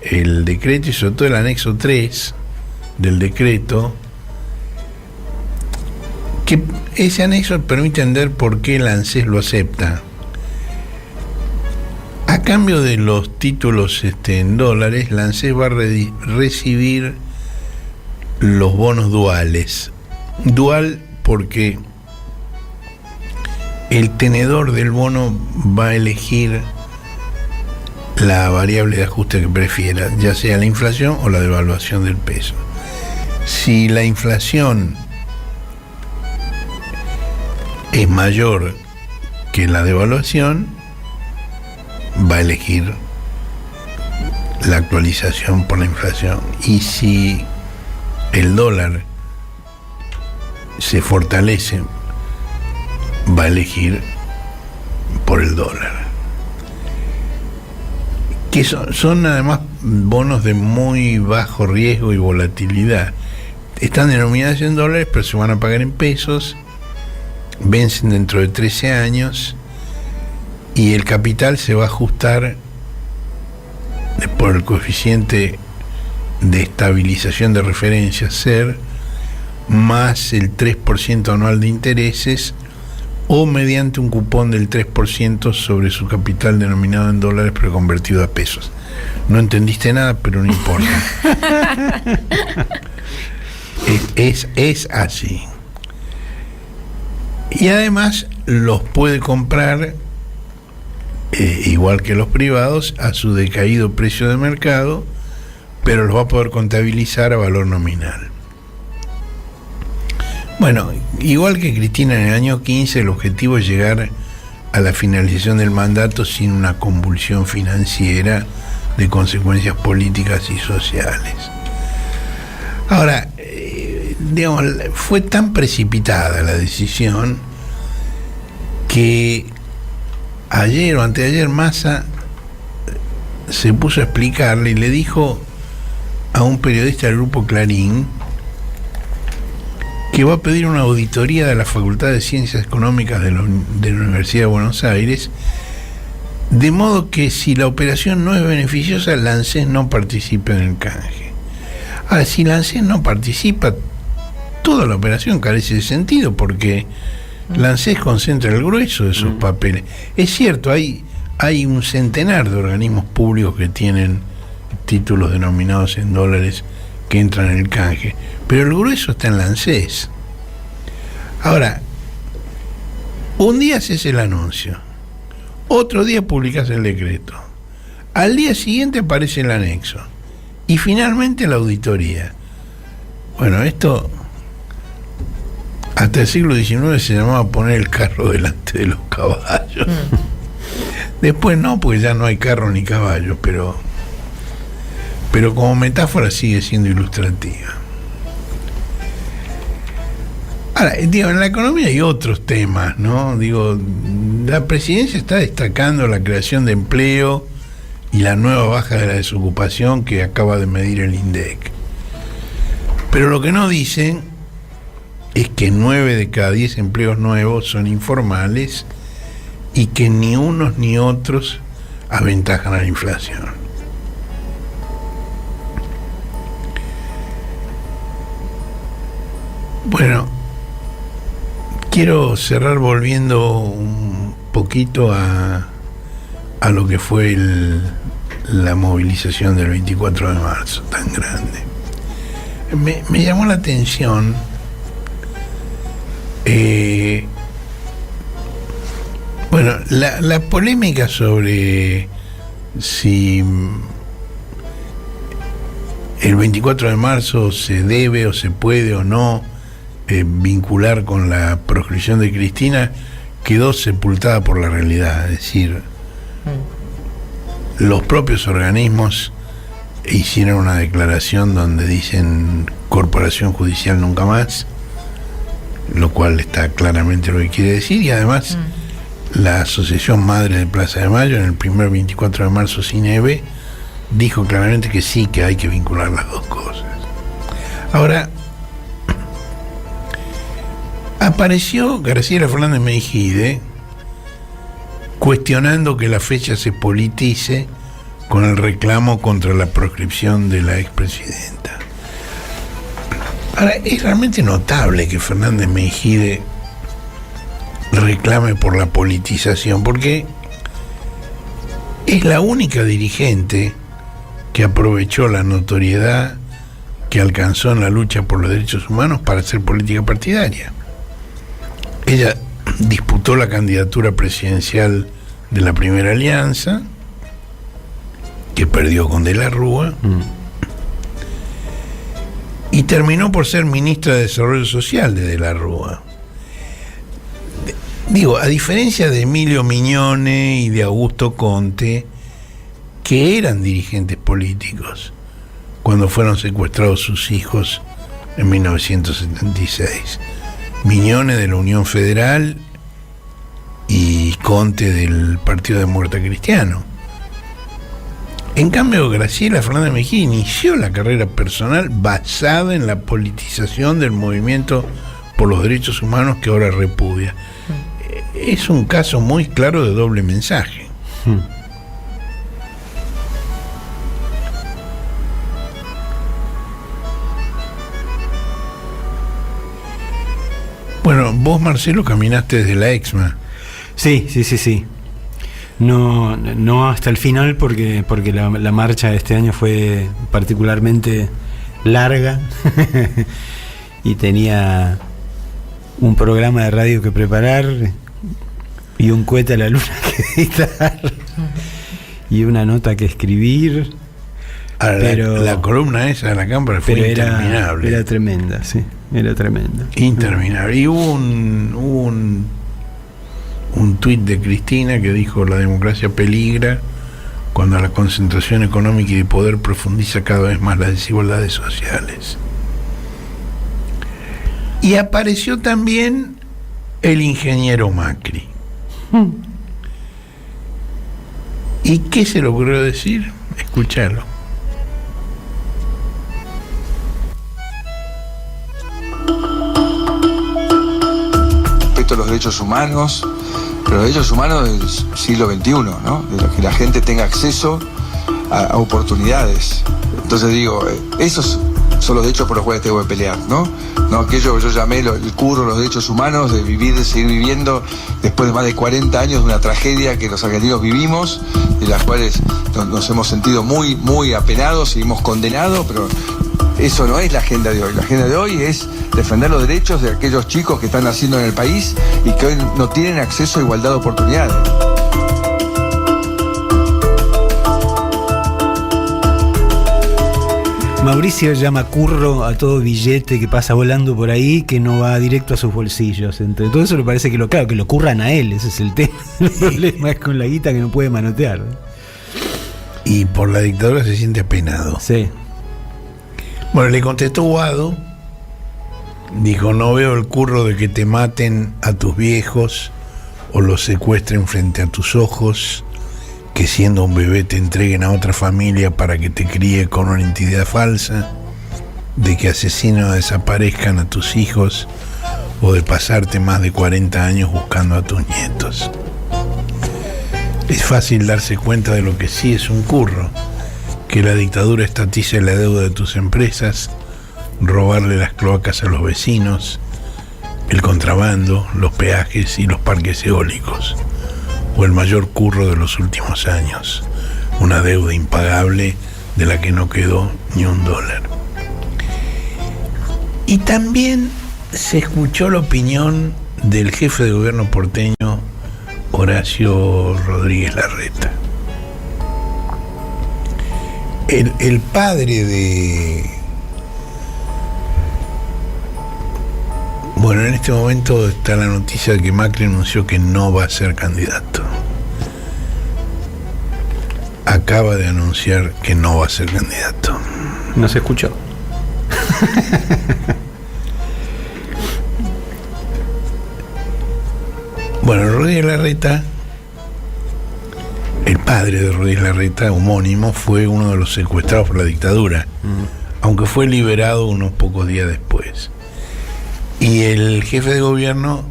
el decreto y sobre todo el anexo 3 del decreto, que ese anexo permite entender por qué el ANSES lo acepta. A cambio de los títulos en dólares, la ANSES va a recibir los bonos duales. Dual porque el tenedor del bono va a elegir la variable de ajuste que prefiera, ya sea la inflación o la devaluación del peso. Si la inflación es mayor que la devaluación, va a elegir la actualización por la inflación. Y si el dólar se fortalece, va a elegir por el dólar. Que son además bonos de muy bajo riesgo y volatilidad. Están denominados en dólares, pero se van a pagar en pesos, vencen dentro de 13 años y el capital se va a ajustar por el coeficiente de estabilización de referencia, SER, más el 3% anual de intereses o mediante un cupón del 3% sobre su capital denominado en dólares pero convertido a pesos. No entendiste nada, pero no importa. Es así. Y además los puede comprar, igual que los privados, a su decaído precio de mercado, pero los va a poder contabilizar a valor nominal. Bueno, igual que Cristina en el año 15, el objetivo es llegar a la finalización del mandato sin una convulsión financiera de consecuencias políticas y sociales. Ahora, digamos, fue tan precipitada la decisión que ayer o anteayer Massa se puso a explicarle y le dijo a un periodista del grupo Clarín que va a pedir una auditoría de la Facultad de Ciencias Económicas de la Universidad de Buenos Aires, de modo que si la operación no es beneficiosa, la ANSES no participe en el canje. Ahora, si la ANSES no participa, toda la operación carece de sentido, porque la ANSES concentra el grueso de sus papeles. Es cierto, hay un centenar de organismos públicos que tienen títulos denominados en dólares que entran en el canje, pero el grueso está en la ANSES. Ahora, un día haces el anuncio, otro día publicas el decreto, al día siguiente aparece el anexo y finalmente la auditoría. Bueno, esto hasta el siglo XIX se llamaba poner el carro delante de los caballos. Después no, porque ya no hay carro ni caballo, pero como metáfora sigue siendo ilustrativa. Ahora, digo, en la economía hay otros temas, ¿no? Digo, la presidencia está destacando la creación de empleo y la nueva baja de la desocupación que acaba de medir el INDEC. Pero lo que no dicen es que 9 de cada 10 empleos nuevos son informales y que ni unos ni otros aventajan a la inflación. Bueno, quiero cerrar volviendo un poquito a lo que fue la movilización del 24 de marzo, tan grande. Me llamó la atención bueno, la polémica sobre si el 24 de marzo se debe o se puede o no vincular con la proscripción de Cristina quedó sepultada por la realidad. Es decir, los propios organismos hicieron una declaración donde dicen corporación judicial nunca más, lo cual está claramente lo que quiere decir, y además la Asociación Madre de Plaza de Mayo en el primer 24 de marzo sin EVE dijo claramente que sí, que hay que vincular las dos cosas. Ahora, apareció Graciela Fernández Meijide cuestionando que la fecha se politice con el reclamo contra la proscripción de la expresidenta. Ahora, es realmente notable que Fernández Meijide reclame por la politización, porque es la única dirigente que aprovechó la notoriedad que alcanzó en la lucha por los derechos humanos para hacer política partidaria. Ella disputó la candidatura presidencial de la Primera Alianza, que perdió con De la Rúa, y terminó por ser ministra de Desarrollo Social de la Rúa. Digo, a diferencia de Emilio Mignone y de Augusto Conte, que eran dirigentes políticos cuando fueron secuestrados sus hijos en 1976. Mignone de la Unión Federal y Conte del Partido Demócrata Cristiano. En cambio, Graciela Fernández Meijide inició la carrera personal basada en la politización del movimiento por los derechos humanos que ahora repudia. Es un caso muy claro de doble mensaje. Bueno, vos, Marcelo, caminaste desde la EXMA. Sí. No hasta el final porque la marcha de este año fue particularmente larga y tenía un programa de radio que preparar y un cohete a la luna que editar y una nota que escribir. Ahora, pero la columna esa de la Cámpora fue interminable. Era tremenda, sí, era tremenda. Interminable. Y hubo un tuit de Cristina que dijo: la democracia peligra cuando la concentración económica y de poder profundiza cada vez más las desigualdades sociales. Y apareció también el ingeniero Macri. ¿Y qué se le ocurrió decir? Escuchalo. Respecto a los derechos humanos, pero los derechos humanos del siglo XXI, ¿no? De que la gente tenga acceso a oportunidades. Entonces digo, esos son los derechos por los cuales tengo que pelear, ¿no? No aquello que yo llamé el curro, los derechos humanos, de vivir, de seguir viviendo después de más de 40 años de una tragedia que los argentinos vivimos, de las cuales nos hemos sentido muy, muy apenados, seguimos condenados, pero eso no es la agenda de hoy. La agenda de hoy es defender los derechos de aquellos chicos que están naciendo en el país y que hoy no tienen acceso a igualdad de oportunidades. Mauricio llama curro a todo billete que pasa volando por ahí, que no va directo a sus bolsillos. Entre todo eso le parece que lo curran a él, ese es el tema. El problema es con la guita que no puede manotear. Y por la dictadura se siente apenado. Sí. Bueno, le contestó Guado, dijo: no veo el curro de que te maten a tus viejos o los secuestren frente a tus ojos, que siendo un bebé te entreguen a otra familia para que te críe con una identidad falsa, de que asesinen o desaparezcan a tus hijos, o de pasarte más de 40 años buscando a tus nietos. Es fácil darse cuenta de lo que sí es un curro, que la dictadura estatice la deuda de tus empresas, robarle las cloacas a los vecinos, el contrabando, los peajes y los parques eólicos, o el mayor curro de los últimos años, una deuda impagable de la que no quedó ni $1. Y también se escuchó la opinión del jefe de gobierno porteño, Horacio Rodríguez Larreta. El padre de... Bueno, en este momento está la noticia de que Macri anunció que no va a ser candidato. Acaba de anunciar que no va a ser candidato. No se escuchó. Bueno, Rodríguez Larreta, el padre de Rodríguez Larreta, homónimo, fue uno de los secuestrados por la dictadura, aunque fue liberado unos pocos días después. Y el jefe de gobierno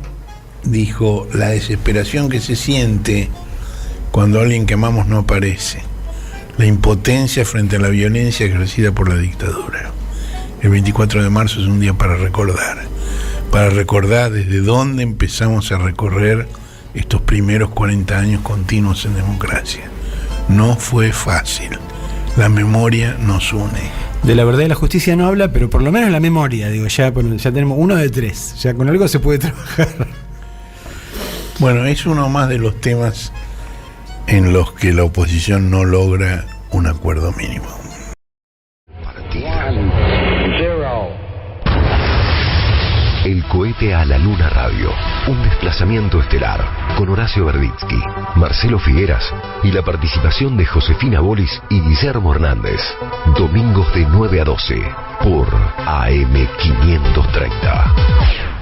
dijo: la desesperación que se siente cuando alguien que amamos no aparece, la impotencia frente a la violencia ejercida por la dictadura. El 24 de marzo es un día para recordar desde dónde empezamos a recorrer estos primeros 40 años continuos en democracia. No fue fácil, la memoria nos une. De la verdad y la justicia no habla, pero por lo menos la memoria, digo, ya tenemos 1 de 3, ya con algo se puede trabajar. Bueno, es uno más de los temas en los que la oposición no logra un acuerdo mínimo. El cohete a la Luna Radio, un desplazamiento estelar, con Horacio Verditsky, Marcelo Figueras y la participación de Josefina Bolis y Guillermo Hernández. Domingos de 9 a 12 por AM 530.